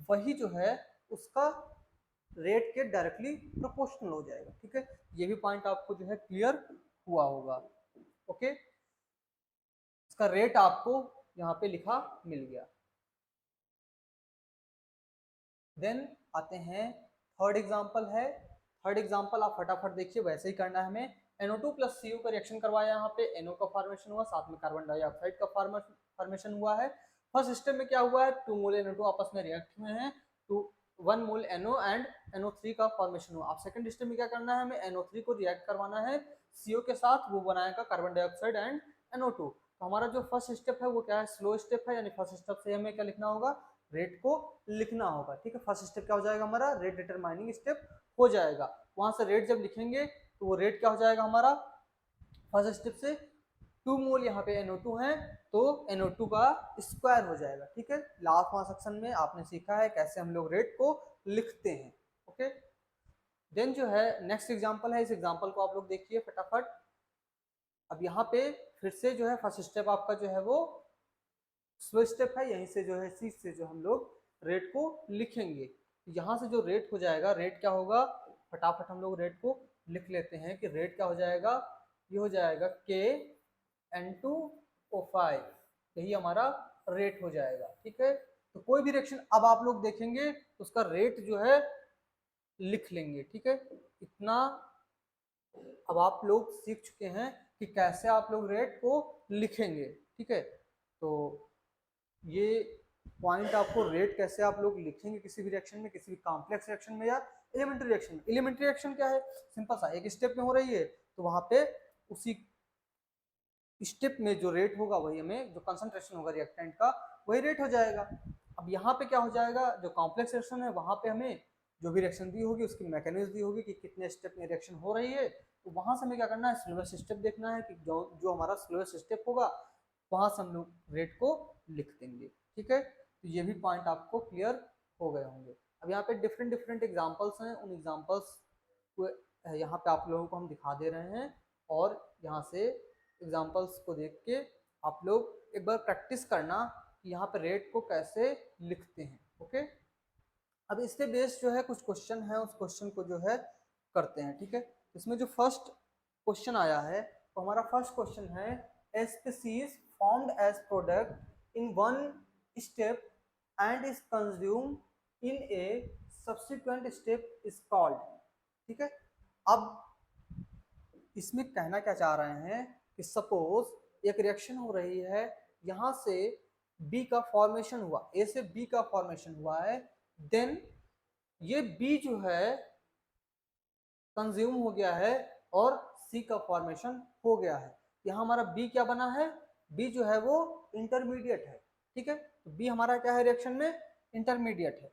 वही जो है उसका रेट के डायरेक्टली प्रोपोर्शनल हो जाएगा, ठीक है। ये भी पॉइंट आपको जो है क्लियर हुआ होगा। ओके, इसका रेट आपको यहाँ पे लिखा मिल गया। देन आते हैं थर्ड एग्जांपल है। थर्ड एग्जांपल आप फटाफट देखिए, वैसे ही करना है हमें। NO2 प्लस CO का रिएक्शन करवाया, यहाँ पे NO का फॉर्मेशन हुआ, साथ में कार्बन डाइऑक्साइड का फॉर्मेशन हुआ है। फर्स्ट स्टेप में क्या हुआ है, 2 मोल NO2 आपस में रिएक्ट हुए हैं, तो 1 मोल NO एंड NO3 का फॉर्मेशन हुआ। अब सेकंड स्टेप में क्या करना है, हमें NO3 को रिएक्ट करवाना है CO के साथ, वो बनाएगा कार्बन डाइऑक्साइड एंड NO2। तो हमारा जो फर्स्ट स्टेप है वो क्या है, स्लो स्टेप है, यानी फर्स्ट स्टेप से हमें क्या लिखना होगा, रेट को लिखना होगा। ठीक है, फर्स्ट स्टेप क्या हो जाएगा हमारा, रेट डिटरमाइनिंग स्टेप हो जाएगा। वहां से रेट जब लिखेंगे तो वो रेट क्या हो जाएगा हमारा, फर्स्ट स्टेप से 2 मोल यहाँ पे NO2 है तो NO2 का स्क्वायर हो जाएगा। ठीक है, लास्ट वाला सेक्शन में आपने सीखा है कैसे हम लोग रेट को लिखते हैं। ओके, देन जो है नेक्स्ट एग्जांपल है, इस एग्जांपल को आप लोग देखिए फटाफट। अब यहाँ पे फिर से जो है फर्स्ट स्टेप आपका जो है वो स्लो स्टेप है, यहीं से जो है सी से जो हम लोग रेट को लिखेंगे। यहाँ से जो रेट हो जाएगा, रेट क्या होगा, फटाफट हम लोग रेट को लिख लेते हैं कि रेट क्या हो जाएगा, ये हो जाएगा K(N2O5), यही हमारा रेट हो जाएगा। ठीक है, तो कोई भी रिएक्शन अब आप लोग देखेंगे तो उसका रेट जो है लिख लेंगे। ठीक है, इतना अब आप लोग सीख चुके हैं कि कैसे आप लोग रेट को लिखेंगे। ठीक है, तो ये पॉइंट आपको रेट कैसे आप लोग लिखेंगे किसी भी रिएक्शन में, किसी भी कॉम्प्लेक्स रिएक्शन में या एलिमेंट्री रिएक्शन में। एलिमेंट्री रिएक्शन क्या है, सिंपल सा, एक स्टेप में हो रही है तो वहां पे उसी स्टेप में जो रेट होगा वही हमें, जो कंसंट्रेशन होगा रिएक्टेंट का वही रेट हो जाएगा। अब यहाँ पे क्या हो जाएगा, जो कॉम्प्लेक्स रिएक्शन है वहां पे हमें जो भी रिएक्शन दी होगी उसकी मैकेनिज्म दी होगी कि कितने स्टेप में रिएक्शन हो रही है, तो वहां से हमें क्या करना है, स्लोएस्ट स्टेप देखना है कि जो हमारा स्लोएस्ट स्टेप होगा वहां से हम लोग रेट को लिख देंगे। ठीक है, तो ये भी पॉइंट आपको क्लियर हो गए होंगे। अब यहाँ पे डिफरेंट डिफरेंट एग्जाम्पल्स हैं, उन एग्जाम्पल्स को यहाँ पे आप लोगों को हम दिखा दे रहे हैं, और यहाँ से एग्जाम्पल्स को देख के आप लोग एक बार प्रैक्टिस करना कि यहाँ पे रेट को कैसे लिखते हैं। ओके, अब इसके बेस्ड जो है कुछ क्वेश्चन है, उस क्वेश्चन को जो है करते हैं। ठीक है, इसमें जो फर्स्ट क्वेश्चन आया है, तो हमारा फर्स्ट क्वेश्चन है, a species formed as product in one step and is consumed in a subsequent step is called. ठीक है, अब इसमें कहना क्या चाह रहे हैं कि सपोज एक रिएक्शन हो रही है, यहां से बी का फॉर्मेशन हुआ, ए से बी का फॉर्मेशन हुआ है, देन ये बी जो है कंज्यूम हो गया है और सी का फॉर्मेशन हो गया है। यहाँ हमारा बी क्या बना है, बी जो है वो इंटरमीडिएट है। ठीक है, तो बी हमारा क्या है रिएक्शन में, इंटरमीडिएट है।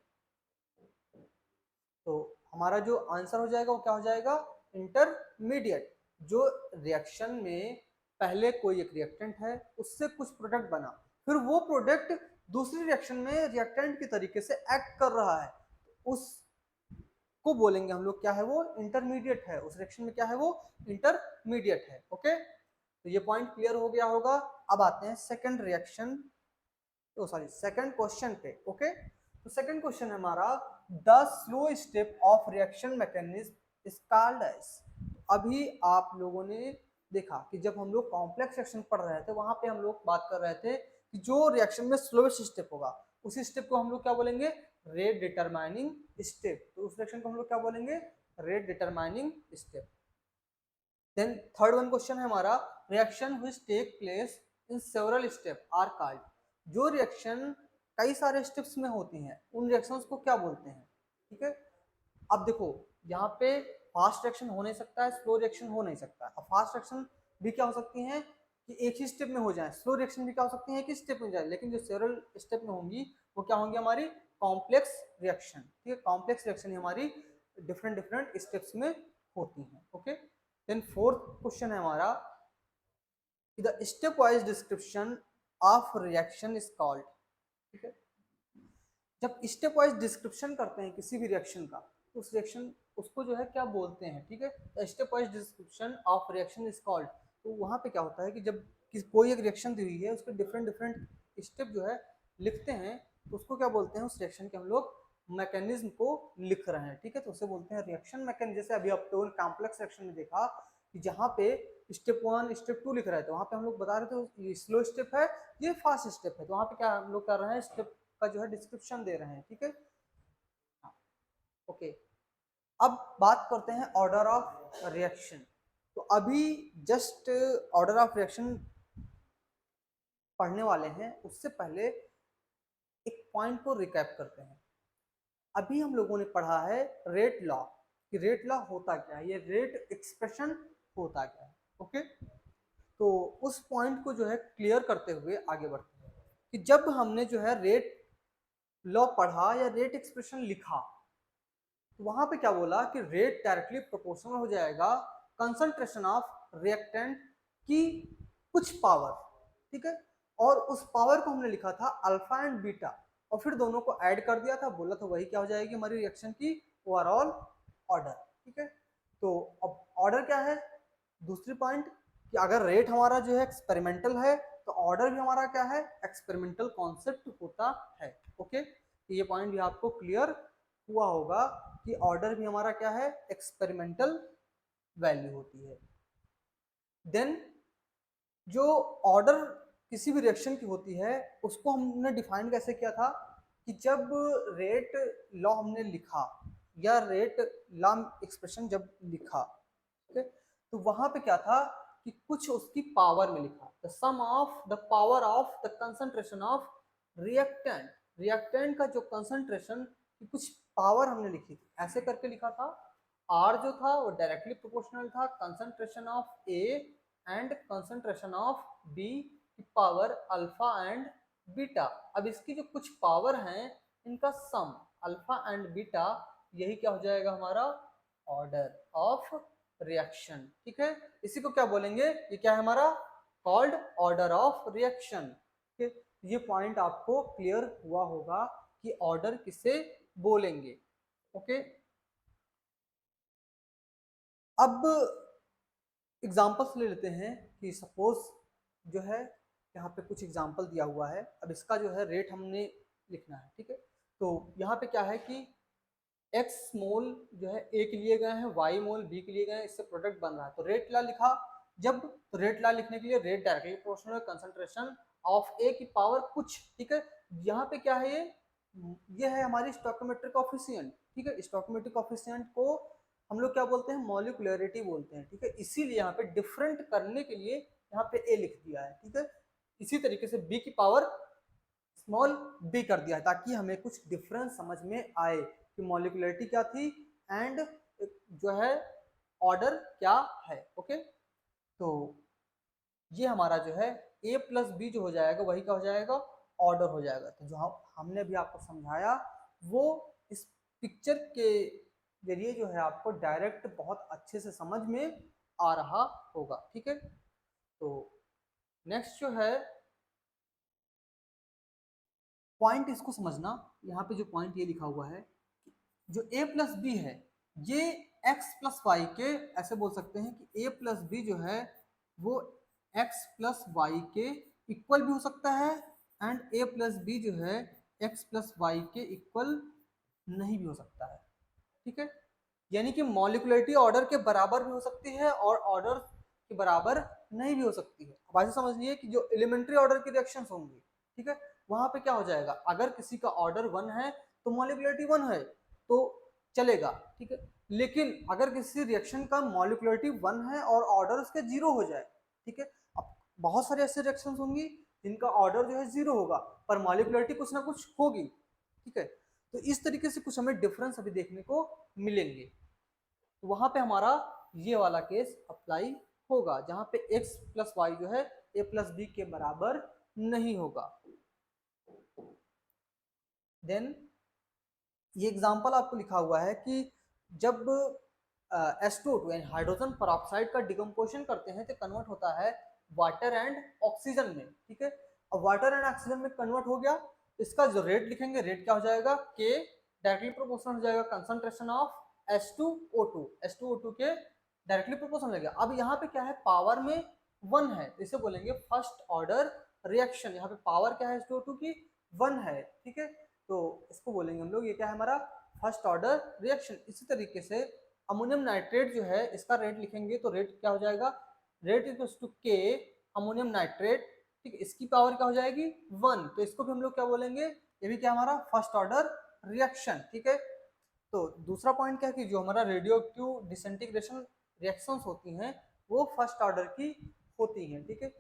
तो हमारा जो आंसर हो जाएगा वो क्या हो जाएगा, इंटरमीडिएट। जो रिएक्शन में पहले कोई एक रिएक्टेंट है, उससे कुछ प्रोडक्ट बना, फिर वो प्रोडक्ट दूसरी रिएक्शन में रिएक्टेंट की तरीके से एक्ट कर रहा है, उस को बोलेंगे हम लोग क्या है, वो इंटरमीडिएट है, उस रिएक्शन में क्या है, वो इंटरमीडिएट है। ओके, तो ये पॉइंट क्लियर हो गया होगा। अब आते हैं सेकंड रिएक्शन, तो सॉरी सेकंड क्वेश्चन पे। ओके, तो सेकंड क्वेश्चन है हमारा, the slow step of reaction mechanism is called as. अभी आप लोगों ने देखा कि जब हम लोग कॉम्प्लेक्स रिएक्शन पढ़ रहे थे वहां पे हम लोग बात कर रहे थे कि जो रिएक्शन में स्लोएस्ट स्टेप होगा उसी स्टेप को हम लोग क्या बोलेंगे, रेट डिटरमाइनिंग स्टेप। तो उस रिएक्शन को हम लोग क्या बोलेंगे, rate determining step. Then third one question है हमारा, reaction which take place in several step are called. जो रिएक्शन कई सारे स्टेप्स में होती हैं उन रिएक्शंस को क्या बोलते हैं। ठीक है, अब देखो यहाँ पे फास्ट रिएक्शन हो नहीं सकता है, स्लो रिएक्शन हो नहीं सकता है। अब फास्ट रिएक्शन भी क्या हो सकती है कि एक ही स्टेप में हो जाए, स्लो रिएक्शन भी क्या हो सकती है एक ही स्टेप में जाए, लेकिन जो सेवरल स्टेप में होंगी वो क्या होंगी, हमारी कॉम्प्लेक्स रिएक्शन। ठीक है, कॉम्प्लेक्स रिएक्शन हमारी डिफरेंट डिफरेंट स्टेप्स में होती हैं। ओके, देन फोर्थ क्वेश्चन है हमारा, the step wise description of reaction is called. ठीक है, जब स्टेप वाइज डिस्क्रिप्शन करते हैं किसी भी रिएक्शन का तो उस रिएक्शन उसको जो है क्या बोलते हैं। ठीक है, step wise description of reaction is called. तो वहाँ पे क्या होता है कि जब कोई एक रिएक्शन दी हुई है उसके डिफरेंट डिफरेंट स्टेप जो है लिखते हैं तो उसको क्या बोलते हैं, उस रिएक्शन के हम लोग मैकेनिज्म को लिख रहे हैं। ठीक है, तो उसे बोलते हैं रिएक्शन मैकेनिज्म। जैसे अभी आप लोगों ने कॉम्प्लेक्स रिएक्शन में देखा कि जहाँ पे स्टेप 1 स्टेप 2 लिख रहे थे वहाँ पे हम लोग बता रहे थे ये स्लो स्टेप है ये फास्ट स्टेप है, तो वहाँ पे क्या हम लोग कर रहे हैं, स्टेप का जो है डिस्क्रिप्शन दे रहे हैं। ठीक है, ओके, अब बात करते हैं ऑर्डर ऑफ रिएक्शन। तो अभी जस्ट ऑर्डर ऑफ रिएक्शन पढ़ने वाले हैं, उससे पहले एक पॉइंट को रिकैप करते हैं। अभी हम लोगों ने पढ़ा है रेट लॉ, कि रेट लॉ होता क्या है, ये रेट एक्सप्रेशन होता क्या है। ओके, तो उस पॉइंट को जो है क्लियर करते हुए आगे बढ़ते हैं कि जब हमने जो है रेट लॉ पढ़ा या रेट एक्सप्रेशन लिखा, तो वहां पे क्या बोला कि रेट डायरेक्टली प्रोपोर्शनल हो जाएगा कंसंट्रेशन ऑफ रिएक्टेंट की कुछ पावर, ठीक है। और उस पावर को हमने लिखा था अल्फा एंड बीटा, और फिर दोनों को ऐड कर दिया था, बोला था वही क्या हो जाएगी हमारी रिएक्शन की ओवरऑल ऑर्डर, ठीक है। तो अब ऑर्डर क्या है, दूसरी पॉइंट कि अगर रेट हमारा जो है एक्सपेरिमेंटल है तो ऑर्डर भी हमारा क्या है, एक्सपेरिमेंटल कॉन्सेप्ट होता है। ओके, तो ये पॉइंट भी आपको क्लियर हुआ होगा कि ऑर्डर भी हमारा क्या है, एक्सपेरिमेंटल वैल्यू होती है। देन जो ऑर्डर किसी भी रिएक्शन की होती है उसको हमने डिफाइन कैसे किया था कि जब रेट लॉ हमने लिखा या रेट लॉ एक्सप्रेशन जब लिखा, ठीक है, तो वहां पे क्या था कि कुछ उसकी पावर में लिखा, the sum of the power of the concentration of reactant, reactant का जो कंसंट्रेशन की कुछ पावर हमने लिखी थी, ऐसे करके लिखा था। आर जो था वो डायरेक्टली प्रोपोर्शनल था concentration of A and concentration of B की पावर अल्फा एंड बीटा। अब इसकी जो कुछ पावर हैं इनका सम अल्फा एंड बीटा, यही क्या हो जाएगा हमारा ऑर्डर ऑफ रिएक्शन, ठीक है। इसी को क्या बोलेंगे, ये क्या है हमारा कॉल्ड ऑर्डर ऑफ रिएक्शन, ठीक है। ये पॉइंट आपको क्लियर हुआ होगा कि ऑर्डर किसे बोलेंगे। ओके, अब एग्जाम्पल्स ले लेते हैं कि सपोज जो है यहाँ पे कुछ एग्जाम्पल दिया हुआ है, अब इसका जो है रेट हमने लिखना है, ठीक है। तो यहाँ पे क्या है कि x मोल जो है a के लिए गए हैं, y मोल b के लिए गए हैं, इससे प्रोडक्ट बन रहा है। तो रेट ला लिखा, जब तो रेट ला लिखने के लिए rate directly proportional concentration of a की पावर कुछ, ठीक है। यहाँ पे क्या है, ये है हमारी स्टोइकोमेट्रिक कोएफिशिएंट, ठीक है। स्टोइकोमेट्रिक कोएफिशिएंट को हम लोग क्या बोलते हैं, मॉलिक्यूलरिटी बोलते हैं, ठीक है। इसीलिए यहाँ पे डिफरेंट करने के लिए यहाँ पे a लिख दिया है, ठीक है। इसी तरीके से b की पावर स्मॉल b कर दिया है ताकि हमें कुछ डिफरेंस समझ में आए कि मॉलिक्यूलरिटी क्या थी एंड जो है ऑर्डर क्या है। ओके, तो ये हमारा जो है a प्लस बी जो हो जाएगा वही क्या हो जाएगा, ऑर्डर हो जाएगा। तो जो हमने भी आपको समझाया वो इस पिक्चर के जरिए जो है आपको डायरेक्ट बहुत अच्छे से समझ में आ रहा होगा, ठीक है। तो नेक्स्ट जो है पॉइंट, इसको समझना, यहाँ पे जो पॉइंट ये लिखा हुआ है जो a प्लस बी है ये x प्लस वाई के, ऐसे बोल सकते हैं कि a प्लस बी जो है वो x प्लस वाई के इक्वल भी हो सकता है एंड a प्लस बी जो है x प्लस वाई के इक्वल नहीं भी हो सकता है, ठीक है। यानी कि मॉलिक्यूलरिटी ऑर्डर के बराबर भी हो सकती है और ऑर्डर के बराबर नहीं भी हो सकती है। अब ऐसे समझिए कि जो एलिमेंट्री ऑर्डर की रिएक्शंस होंगी, ठीक है, वहां पे क्या हो जाएगा, अगर किसी का ऑर्डर 1 है तो मॉलिक्यूलरिटी 1 है तो चलेगा, ठीक है। लेकिन अगर किसी रिएक्शन का मॉलिक्यूलरिटी 1 है और ऑर्डर उसके 0 हो जाए, ठीक है, अब बहुत सारे ऐसे रिएक्शंस होंगी जिनका ऑर्डर जो है 0 होगा पर मॉलिक्यूलरिटी कुछ ना कुछ होगी, ठीक है। तो इस तरीके से कुछ हमें डिफरेंस अभी देखने को मिलेंगे। तो वहां पे हमारा ये वाला केस अप्लाई होगा जहां पे x प्लस वाई जो है a प्लस बी के बराबर नहीं होगा। देन ये एग्जांपल आपको लिखा हुआ है कि जब H2O2 यानी हाइड्रोजन परऑक्साइड का डिकम्पोजिशन करते हैं तो कन्वर्ट होता है वाटर एंड ऑक्सीजन में, ठीक है। अब वाटर एंड ऑक्सीजन में कन्वर्ट हो गया, इसका जो रेट लिखेंगे, रेट क्या हो जाएगा, K डायरेक्टली प्रोपोर्शनल हो जाएगा कंसंट्रेशन ऑफ H2O2, H2O2 के डायरेक्टली प्रोपोर्शनल हो गया। अब यहाँ पे क्या है, पावर में 1 है, इसे बोलेंगे फर्स्ट ऑर्डर रिएक्शन। यहाँ पे पावर क्या है H2O2 की, 1 है, ठीक है। तो इसको बोलेंगे हम लोग, ये क्या है हमारा फर्स्ट ऑर्डर रिएक्शन। इसी तरीके से अमोनियम नाइट्रेट जो है इसका रेट लिखेंगे तो रेट क्या हो जाएगा, रेट इक्वल्स टू के अमोनियम नाइट्रेट, ठीक है, इसकी पावर क्या हो जाएगी 1, तो इसको भी हम लोग क्या बोलेंगे, ये भी क्या हमारा फर्स्ट ऑर्डर रिएक्शन, ठीक है। तो दूसरा पॉइंट क्या है कि जो हमारा रेडियो एक्टिव डिसइंटीग्रेशन रिएक्शंस होती हैं वो फर्स्ट ऑर्डर की होती हैं, ठीक है।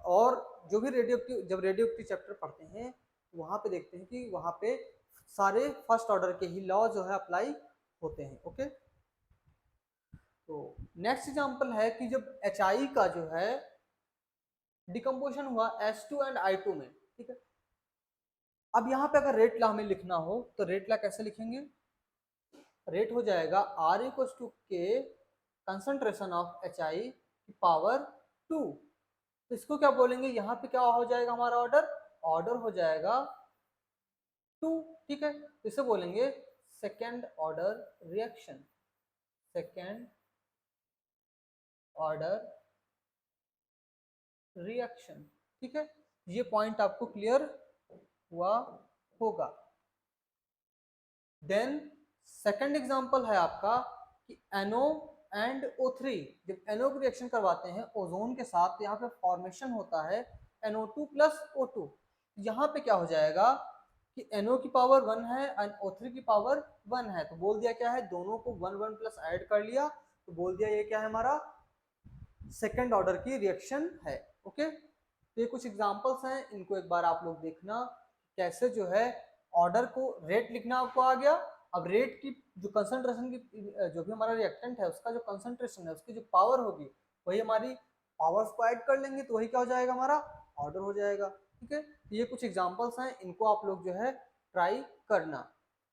और जो भी जब रेडियो एक्टिव चैप्टर पढ़ते हैं वहाँ पे देखते हैं कि वहाँ पे सारे फर्स्ट ऑर्डर के ही लॉ जो है अप्लाई होते हैं, ओके। तो नेक्स्ट एग्जांपल है कि जब HI का जो है डिकम्पोजिशन हुआ S2 एंड I2 में, ठीक है। अब यहाँ पे अगर रेट लॉ हमें लिखना हो तो रेट लॉ कैसे लिखेंगे? रेट हो जाएगा R इक्वल टू के कंसंट्रेशन ऑफ HI की पावर 2। तो इसको क्या बोलेंगे, यहाँ पे क्या हो जाएगा हमारा ऑर्डर? ऑर्डर हो जाएगा 2, ठीक है। तो इसे बोलेंगे second order reaction, second order reaction, ठीक है। ये पॉइंट आपको क्लियर हुआ होगा। देन सेकंड एग्जांपल है आपका कि NO एंड O3, जब NO की रिएक्शन करवाते हैं ओजोन के साथ तो यहाँ पे फॉर्मेशन होता है NO2 प्लस O2। यहाँ पे क्या हो जाएगा कि NO की पावर 1 है एंड O3 की पावर 1 है, तो बोल दिया क्या है, दोनों को 1 1 प्लस ऐड कर लिया तो बोल दिया ये क्या है हमारा सेकेंड ऑर्डर की रिएक्शन है, ओके। तो ये कुछ एग्जांपल्स हैं, इनको एक बार आप लोग देखना कैसे जो है ऑर्डर को रेट लिखना आपको आ गया। अब रेट की जो कंसंट्रेशन की जो भी हमारा रिएक्टेंट है उसका जो कंसंट्रेशन है उसकी जो पावर होगी वही हमारी पावर्स को ऐड कर लेंगे तो वही क्या हो जाएगा हमारा ऑर्डर हो जाएगा, ठीक है। ये कुछ एग्जांपल्स हैं, इनको आप लोग जो है ट्राई करना।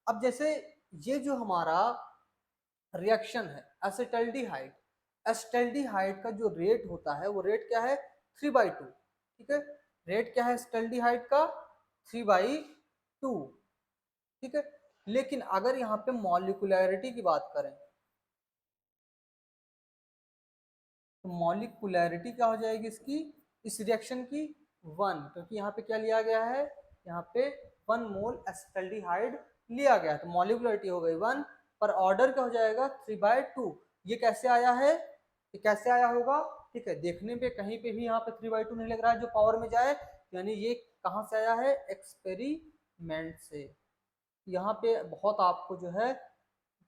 अब जैसे ये जो हमारा रिएक्शन है एसिटल्डिहाइड, एसिटल्डिहाइड का जो रेट होता है वो रेट क्या है 3/2, ठीक है। रेट क्या है एसिटल्डिहाइड का 3/2, ठीक है। लेकिन अगर यहाँ पे मॉलिक्यूलरिटी की बात करें तो मॉलिक्यूलरिटी क्या हो जाएगी इसकी, इस रिएक्शन की 1, क्योंकि यहाँ पे क्या लिया गया है, यहाँ पे 1 मोल एसिटल्डिहाइड लिया गया है तो मॉलिक्यूलरिटी हो गई 1, पर ऑर्डर क्या हो जाएगा 3/2। ये कैसे आया है, ये कैसे आया होगा, ठीक है। देखने पे कहीं पे भी यहाँ पे 3/2 नहीं लग रहा है जो पावर में जाए, यानी ये कहाँ से आया है, एक्सपेरिमेंट से। यहाँ पे बहुत आपको जो है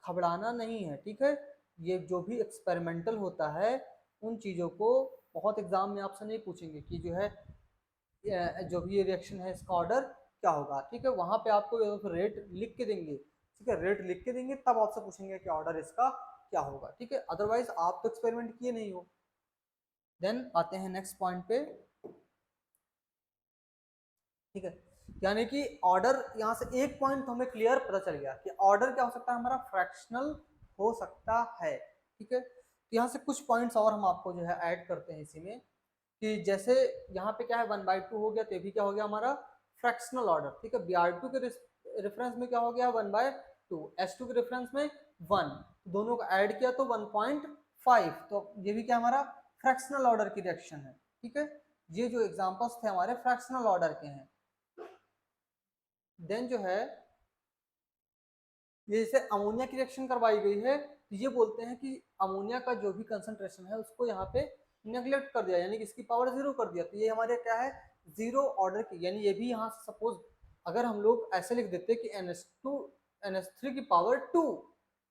घबराना नहीं है, ठीक है। ये जो भी एक्सपेरिमेंटल होता है उन चीज़ों को बहुत एग्जाम में आपसे नहीं पूछेंगे कि जो है जो भी ये रिएक्शन है इसका ऑर्डर क्या होगा, ठीक है। वहां पे आपको रेट लिख के देंगे, ठीक है, रेट लिख के देंगे तब आपसे पूछेंगे कि ऑर्डर इसका क्या होगा, ठीक है। अदरवाइज आप तो एक्सपेरिमेंट किए नहीं हो। देन आते हैं नेक्स्ट पॉइंट पे, ठीक है। यानी कि ऑर्डर यहाँ से एक पॉइंट तो हमें क्लियर पता चल गया कि ऑर्डर क्या हो सकता है हमारा फ्रैक्शनल हो सकता है, ठीक है। तो यहाँ से कुछ पॉइंट्स और हम आपको जो है ऐड करते हैं इसी में कि जैसे यहाँ पे क्या है 1/2 हो गया तो भी क्या हो गया हमारा फ्रैक्शनल ऑर्डर, ठीक है। Br2 के रेफरेंस में क्या हो गया 1/2, S2 के रेफरेंस में 1, दोनों को ऐड किया तो 1.5, तो ये भी क्या हमारा फ्रैक्शनल ऑर्डर की रिएक्शन है, ठीक है। ये जो एग्जांपल्स थे हमारे फ्रैक्शनल ऑर्डर के हैं। देन जो है ये जैसे अमोनिया की रिएक्शन करवाई गई है तो ये बोलते हैं कि अमोनिया का जो भी कंसंट्रेशन है उसको यहाँ पे नेग्लेक्ट कर दिया, यानी कि इसकी पावर 0 कर दिया, तो ये हमारे क्या है 0 ऑर्डर की, यानी ये भी यहाँ सपोज अगर हम लोग ऐसे लिख देते कि NH2 NH3 की पावर 2,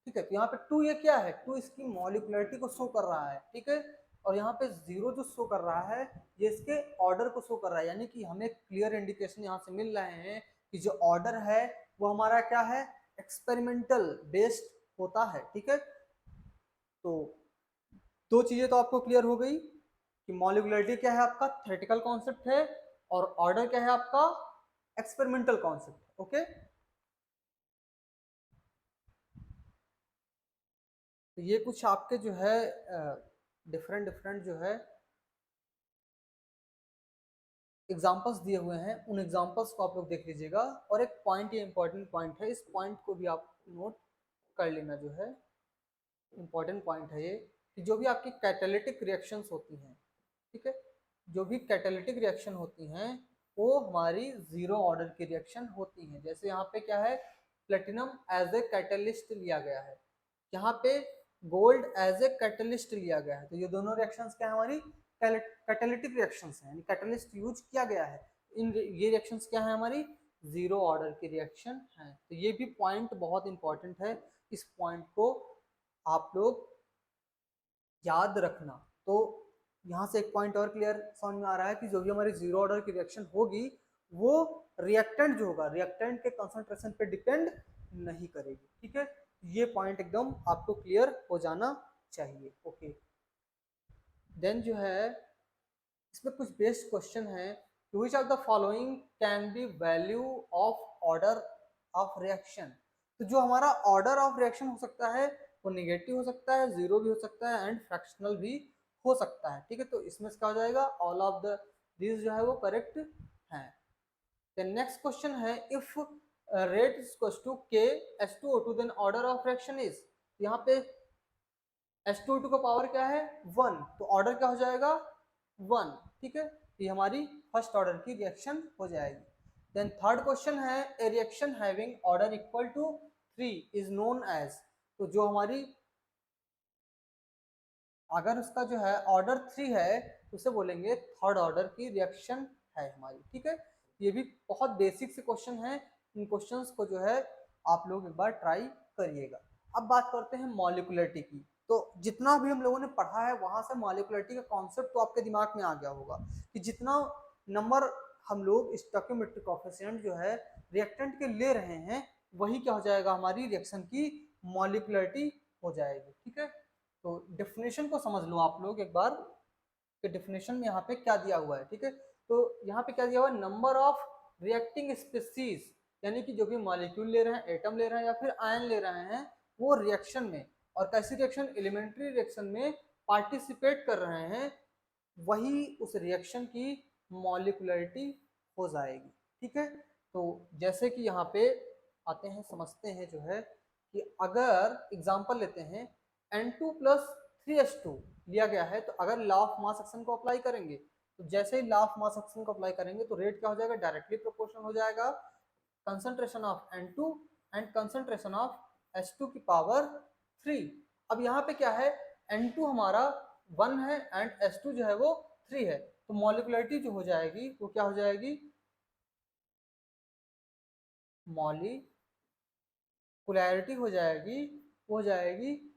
ठीक है। तो यहाँ पे 2 ये क्या है, 2 इसकी मॉलिक्यूलरिटी को शो कर रहा है, ठीक है। और यहाँ पे 0 जो शो कर रहा है ये इसके ऑर्डर को शो कर रहा है, यानी कि हमें क्लियर इंडिकेशन यहाँ से मिल रहे हैं कि जो ऑर्डर है वो हमारा क्या है एक्सपेरिमेंटल बेस्ड होता है, ठीक है। तो दो चीजें तो आपको क्लियर हो गई कि मॉलिक्यूलरिटी क्या है आपका थ्योरेटिकल कॉन्सेप्ट है और ऑर्डर क्या है आपका एक्सपेरिमेंटल कॉन्सेप्ट, ओके। तो ये कुछ आपके जो है डिफरेंट डिफरेंट जो है एग्जाम्पल्स दिए हुए हैं, उन एग्जाम्पल्स को आप लोग देख लीजिएगा। और एक पॉइंट, ये इंपॉर्टेंट पॉइंट है, इस पॉइंट को भी आप नोट कर लेना, जो है इंपॉर्टेंट पॉइंट है ये कि जो भी आपकी कैटालिटिक रिएक्शंस होती हैं, ठीक है, जो भी कैटालिटिक रिएक्शन होती हैं वो हमारी 0 ऑर्डर की रिएक्शन होती हैं। जैसे यहाँ पे क्या है प्लेटिनम एज ए कैटलिस्ट लिया गया है, यहाँ पे गोल्ड एज ए कैटलिस्ट लिया गया है, तो ये दोनों रिएक्शंस क्या है हमारी कैटालिटिक रिएक्शंस हैं, यानी कैटलिस्ट यूज किया गया है। इन ये रिएक्शंस क्या है हमारी 0 ऑर्डर की रिएक्शन है। तो ये भी पॉइंट बहुत इंपॉर्टेंट है, इस पॉइंट को आप लोग याद रखना, तो यहाँ से एक पॉइंट और क्लियर समझ में आ रहा है कि जो भी हमारी जीरो ऑर्डर की रिएक्शन होगी वो रिएक्टेंट जो होगा रिएक्टेंट के कंसंट्रेशन पे डिपेंड नहीं करेगी। ठीक है, ये पॉइंट एकदम आपको क्लियर हो जाना चाहिए। ओके, देन जो है इसमें कुछ बेस्ड क्वेश्चन है, which of the following can be value of order of reaction. तो जो हमारा ऑर्डर ऑफ रिएक्शन हो सकता है वो निगेटिव हो सकता है, जीरो भी हो सकता है एंड फ्रैक्शनल भी हो सकता है। ठीक है, तो इसमें क्या हो जाएगा, ऑल ऑफ द दिस जो है वो करेक्ट है। नेक्स्ट क्वेश्चन है, if rate is equal to K H2O2 then order of reaction is. यहाँ पे H2O2 का पावर क्या है 1, तो ऑर्डर क्या हो जाएगा 1। ठीक है, ये हमारी फर्स्ट ऑर्डर की रिएक्शन हो जाएगी। देन थर्ड क्वेश्चन है, a reaction having order equal to 3 is known as. तो जो हमारी अगर उसका जो है ऑर्डर 3 है तो उसे बोलेंगे थर्ड ऑर्डर की रिएक्शन है हमारी। ठीक है, ये भी बहुत बेसिक से क्वेश्चन है, इन क्वेश्चंस को जो है आप लोग एक बार ट्राई करिएगा। अब बात करते हैं मॉलिक्युलरिटी की। तो जितना भी हम लोगों ने पढ़ा है वहां से मॉलिक्युलरिटी का कॉन्सेप्ट तो आपके दिमाग में आ गया होगा कि जितना नंबर हम लोग स्टोइकियोमेट्रिक कोएफिशिएंट जो है रिएक्टेंट के ले रहे हैं वही क्या हो जाएगा, हमारी रिएक्शन की मॉलिक्युलरिटी हो जाएगी। ठीक है, तो डेफिनेशन को समझ लो आप लोग एक बार कि डेफिनेशन में यहाँ पे क्या दिया हुआ है। ठीक है, तो यहाँ पे क्या दिया हुआ है, नंबर ऑफ रिएक्टिंग स्पीसीज, यानी कि जो भी मॉलिक्यूल ले रहे हैं, एटम ले रहे हैं या फिर आयन ले रहे हैं, वो रिएक्शन में, और कैसी रिएक्शन, एलिमेंट्री रिएक्शन में पार्टिसिपेट कर रहे हैं, वही उस रिएक्शन की मॉलिक्युलरिटी हो जाएगी। ठीक है, तो जैसे कि यहाँ पे आते हैं, समझते हैं जो है कि अगर एग्जांपल लेते हैं N2 प्लस 3H2 लिया गया है, तो अगर लॉ ऑफ मास एक्शन को अप्लाई करेंगे, तो जैसे ही लॉ ऑफ मास एक्शन को अप्लाई करेंगे तो रेट क्या हो जाएगा, डायरेक्टली प्रोपोर्शनल हो जाएगा concentration of N2 and concentration of H2 की पावर 3। अब यहाँ पे क्या है, N2 हमारा 1 है एंड H2 जो है वो 3 है, तो मॉलिक्युलरिटी जो हो जाएगी वो क्या हो जाएगी, मॉलिक्युलरिटी हो जाएगी, वो हो जाएगी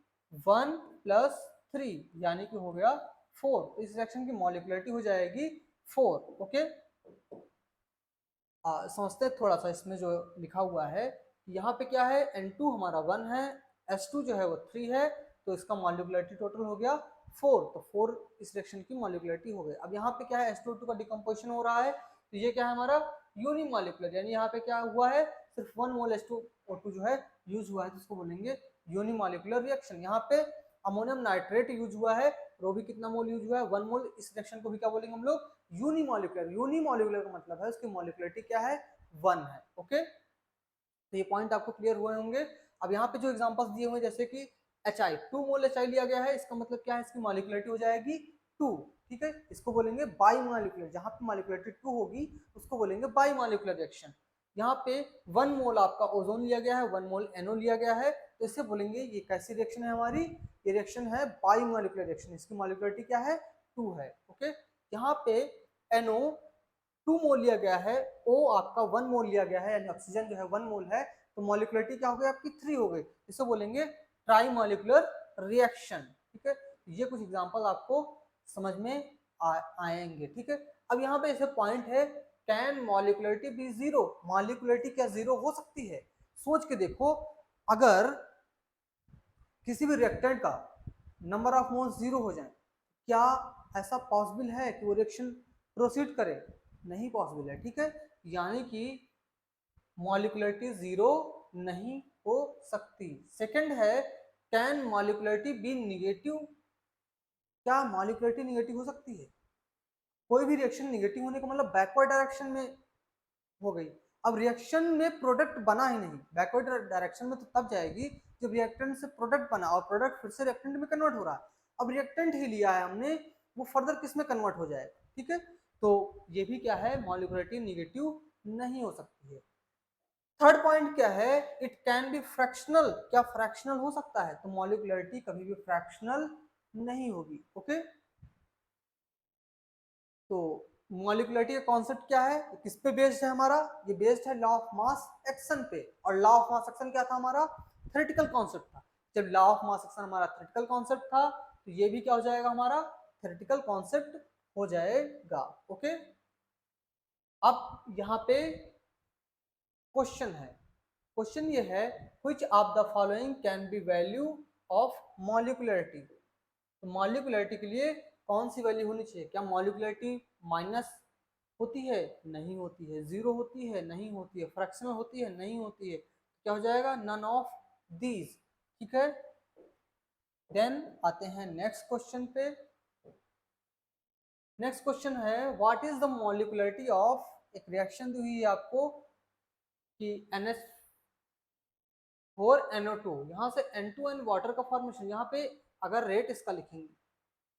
1 प्लस 3 यानी कि हो गया 4। तो इस रिएक्शन की मॉलिक्युलरिटी हो जाएगी 4। ओके, समझते हैं थोड़ा सा इसमें जो लिखा हुआ है, यहाँ पे क्या है, N2 हमारा 1 है, H2 जो है वो 3 है, तो इसका मॉलिक्युलरिटी टोटल हो गया 4। तो 4 इस रिएक्शन की मॉलिक्युलरिटी हो गई। अब यहाँ पे क्या है, H2O2 का डिकम्पोजिशन हो रहा है, तो ये क्या है हमारा यूनिमॉलिक्युलर, यानी यहाँ पे क्या हुआ है, सिर्फ 1 मोल H2O2 जो है यूज हुआ है, तो इसको बोलेंगे यूनिमॉलिक्युलर रिएक्शन। यहाँ पे अमोनियम नाइट्रेट यूज हुआ है, रो भी कितना मोल यूज हुआ है, 1 मोल। इस रिएक्शन को भी क्या बोलेंगे हम लोग, यूनिमॉलिक्युलर। यूनिमॉलिक्युलर का मतलब है उसकी मॉलिक्युलरिटी क्या है, 1 है। ओके, तो ये पॉइंट आपको क्लियर हुए होंगे। अब यहाँ पे जो एग्जांपल्स दिए हुए जैसे कि HI 2 मोल HI लिया गया है, इसका मतलब क्या है, इसकी मॉलिक्युलरिटी हो जाएगी 2। ठीक है, इसको बोलेंगे बाई मॉलिक्युलर, जहां पे मॉलिक्युलरिटी 2 होगी उसको बोलेंगे बाई मॉलिक्युलर रिएक्शन। यहाँ पे 1 मोल आपका ओजोन लिया गया है, 1 मोल NO लिया गया है, तो इससे बोलेंगे ये कैसी रिएक्शन है हमारी, ये रिएक्शन है बाई मॉलिक्युलर रिएक्शन, इसकी मॉलिक्युलरिटी क्या है 2 है। ओके, यहाँ पे NO 2 मोल लिया गया है, O आपका 1 मोल लिया गया है, यानी ऑक्सीजन जो है 1 मोल है, तो मॉलिक्युलरिटी क्या हो गई आपकी 3 हो गई, इसे बोलेंगे ट्राई मॉलिक्युलर रिएक्शन। ठीक है, ये कुछ एग्जांपल आपको समझ में आएंगे। ठीक है, अब यहाँ पे ऐसे पॉइंट है, कैन मॉलिक्युलरिटी बी जीरो, मॉलिक्युलरिटी क्या जीरो हो सकती है? सोच के देखो, अगर किसी भी रिएक्टेंट का नंबर ऑफ मोल्स जीरो हो जाए, क्या ऐसा पॉसिबल है कि वो रिएक्शन प्रोसीड करे? नहीं पॉसिबल है। ठीक है, यानी कि मॉलिक्युलरिटी जीरो नहीं हो सकती। सेकंड है, कैन मॉलिक्युलरिटी बी निगेटिव, क्या मॉलिक्युलरिटी निगेटिव हो सकती है? कोई भी रिएक्शन निगेटिव होने का मतलब बैकवर्ड डायरेक्शन में हो गई। अब रिएक्शन में प्रोडक्ट बना ही नहीं, बैकवर्ड डायरेक्शन में तो तब जाएगी जब रिएक्टेंट से प्रोडक्ट बना और प्रोडक्ट फिर से रिएक्टेंट में कन्वर्ट हो रहा है। अब रिएक्टेंट ही लिया है हमने, वो फर्दर किस में कन्वर्ट हो जाएगा। ठीक है, तो ये भी क्या है, मॉलिक्युलरिटी निगेटिव नहीं हो सकती है। थर्ड पॉइंट क्या है, इट कैन बी फ्रैक्शनल, क्या फ्रैक्शनल हो सकता है? तो मॉलिक्युलरिटी कभी भी फ्रैक्शनल नहीं होगी। ओके, तो मॉलिक्युलरिटी का कॉन्सेप्ट क्या है, किस पे बेस्ड है हमारा, ये बेस्ड है लॉ ऑफ मास एक्शन पे। और लॉ ऑफ मास एक्शन क्या था हमारा, थ्योरेटिकल कॉन्सेप्ट था। जब लॉ ऑफ मास एक्शन हमारा थ्योरेटिकल कॉन्सेप्ट था, तो ये भी क्या हो जाएगा हमारा थ्योरेटिकल कॉन्सेप्ट हो जाएगा। ओके, अब यहाँ पे क्वेश्चन है, क्वेश्चन ये है which of the following can be value of molecularity. तो मॉलिक्युलरिटी के लिए कौन सी वैल्यू होनी चाहिए? क्या मॉलिक्युलरिटी माइनस होती है? नहीं होती है। जीरो होती है? नहीं होती है। फ्रैक्शनल होती है? नहीं होती है। क्या हो जाएगा? None of these. ठीक है, देन आते हैं नेक्स्ट क्वेश्चन पे। नेक्स्ट क्वेश्चन है what is the molecularity of, एक रिएक्शन दी हुई है आपको कि NH4NO2, यहाँ से N2N वाटर का फॉर्मेशन, यहाँ पे अगर रेट इसका लिखेंगे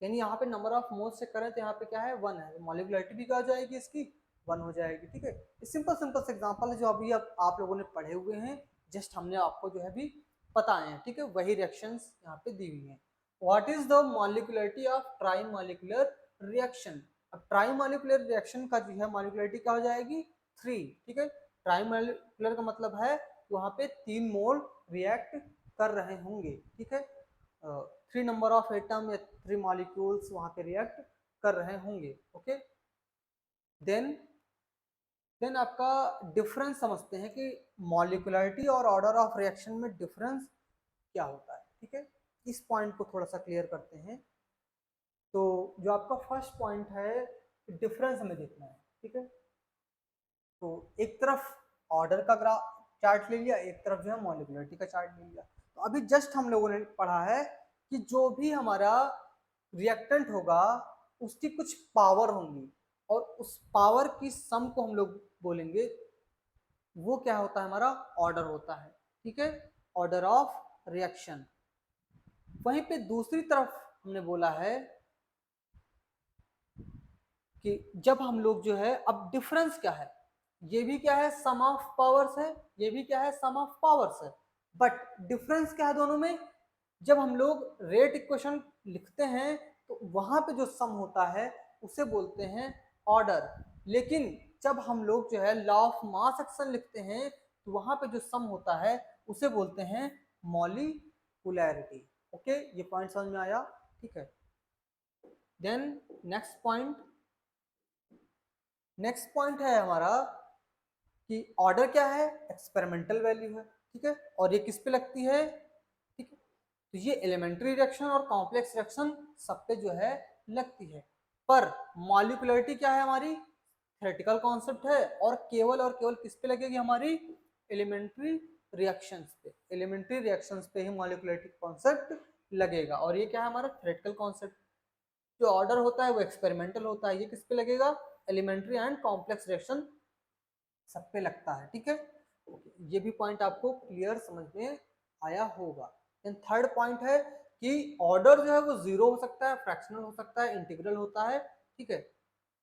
यानी यहाँ पे नंबर ऑफ मोल्स चेक करें तो यहाँ पे क्या है 1 है, मॉलिक्युलरिटी भी क्या हो जाएगी इसकी 1 हो जाएगी। ठीक है, सिंपल सिंपल से एग्जांपल है जो अभी आप लोगों ने पढ़े हुए हैं, जस्ट हमने आपको जो है भी बताए हैं। ठीक है, वही रिएक्शंस यहाँ पे दी हुई हैं। What is the molecularity of trimolecular reaction. अब ट्राई मॉलिक्यूलर रिएक्शन का जो है मॉलिक्युलरिटी क्या हो जाएगी 3। ठीक है, ट्राई मॉलिक्यूलर का मतलब है वहाँ पे 3 मोल रिएक्ट कर रहे होंगे। ठीक है, 3 नंबर ऑफ एटम या 3 मॉलिक्यूल्स वहां पे रिएक्ट कर रहे होंगे। ओके, देन आपका डिफरेंस समझते हैं कि मॉलिक्युलरिटी और ऑर्डर ऑफ रिएक्शन में डिफरेंस क्या होता है। ठीक है, इस पॉइंट को थोड़ा सा क्लियर करते हैं। तो जो आपका फर्स्ट पॉइंट है डिफरेंस हमें देखना है। ठीक है, तो एक तरफ ऑर्डर का ग्राफ चार्ट ले लिया, एक तरफ जो है मॉलिक्युलरिटी का चार्ट ले लिया। तो अभी जस्ट हम लोगों ने पढ़ा है कि जो भी हमारा रिएक्टेंट होगा उसकी कुछ पावर होंगी और उस पावर की सम को हम लोग बोलेंगे, वो क्या होता है हमारा ऑर्डर होता है। ठीक है, ऑर्डर ऑफ रिएक्शन। वहीं पे दूसरी तरफ हमने बोला है कि जब हम लोग जो है, अब डिफरेंस क्या है, ये भी क्या है सम ऑफ पावर्स है, ये भी क्या है सम ऑफ पावर्स है, बट डिफरेंस क्या है दोनों में? जब हम लोग रेट इक्वेशन लिखते हैं तो वहां पे जो सम होता है उसे बोलते हैं ऑर्डर, लेकिन जब हम लोग जो है लॉ ऑफ मास एक्शन लिखते हैं तो वहां पे जो सम होता है उसे बोलते हैं मॉलिक्युलरिटी। ओके, ये पॉइंट समझ में आया? ठीक है, देन नेक्स्ट पॉइंट है हमारा कि ऑर्डर क्या है, एक्सपेरिमेंटल वैल्यू है। ठीक है, और ये किस पे लगती है? ठीक है, तो ये एलिमेंट्री रिएक्शन और कॉम्प्लेक्स रिएक्शन सब पे जो है लगती है, पर मॉलिक्युलरिटी क्या है हमारी थ्योरेटिकल कॉन्सेप्ट है और केवल किस पे लगेगी हमारी एलिमेंट्री रिएक्शंस पे। एलिमेंट्री रिएक्शंस पे ही मॉलिक्युलरिटी कॉन्सेप्ट लगेगा और ये क्या है हमारा थ्योरेटिकल कॉन्सेप्ट। जो ऑर्डर होता है वो एक्सपेरिमेंटल होता है, ये किस पे लगेगा एलिमेंट्री एंड कॉम्प्लेक्स रिएक्शन सब पे लगता है। ठीक है, ये भी पॉइंट आपको क्लियर समझ में आया होगा। देन थर्ड पॉइंट है कि ऑर्डर जो है वो जीरो हो सकता है, फ्रैक्शनल हो सकता है, इंटीग्रल होता है। ठीक है,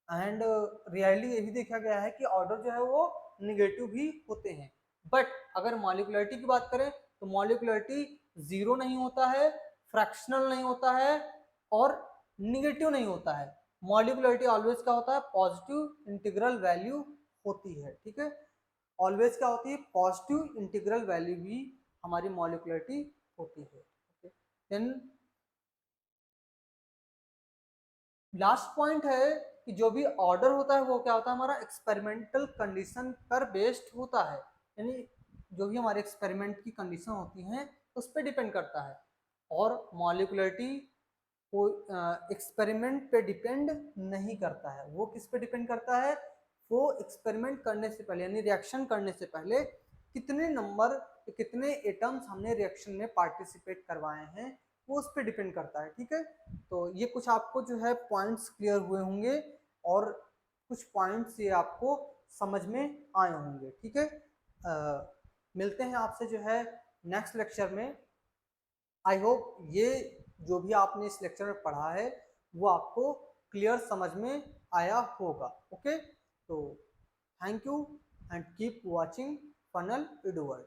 एंड रियली यही देखा गया है कि ऑर्डर जो है वो निगेटिव भी होते हैं, बट अगर मॉलिक्युलरिटी की बात करें तो मॉलिक्युलरिटी जीरो नहीं होता है, फ्रैक्शनल नहीं होता है और निगेटिव नहीं होता है। मॉलिक्युलरिटी ऑलवेज क्या होता है पॉजिटिव इंटीग्रल वैल्यू होती है। ठीक है, ऑलवेज क्या होती है पॉजिटिव इंटीग्रल वैल्यू भी हमारी मॉलिक्युलरिटी होती है। देन लास्ट पॉइंट है कि जो भी ऑर्डर होता है वो क्या होता है हमारा एक्सपेरिमेंटल कंडीशन पर बेस्ड होता है, यानी जो भी हमारे एक्सपेरिमेंट की कंडीशन होती हैं उस पर डिपेंड करता है। और मॉलिक्युलरिटी वो एक्सपेरिमेंट पे डिपेंड नहीं करता है, वो किस पे डिपेंड करता है, वो एक्सपेरिमेंट करने से पहले यानी रिएक्शन करने से पहले कितने नंबर कितने एटम्स हमने रिएक्शन में पार्टिसिपेट करवाए हैं वो उस पर डिपेंड करता है। ठीक है, तो ये कुछ आपको जो है पॉइंट्स क्लियर हुए होंगे और कुछ पॉइंट्स ये आपको समझ में आए होंगे। ठीक है, मिलते हैं आपसे जो है नेक्स्ट लेक्चर में। आई होप ये जो भी आपने इस लेक्चर में पढ़ा है वो आपको क्लियर समझ में आया होगा। ओके, तो thank you and keep watching Funnel एडुवर्ड।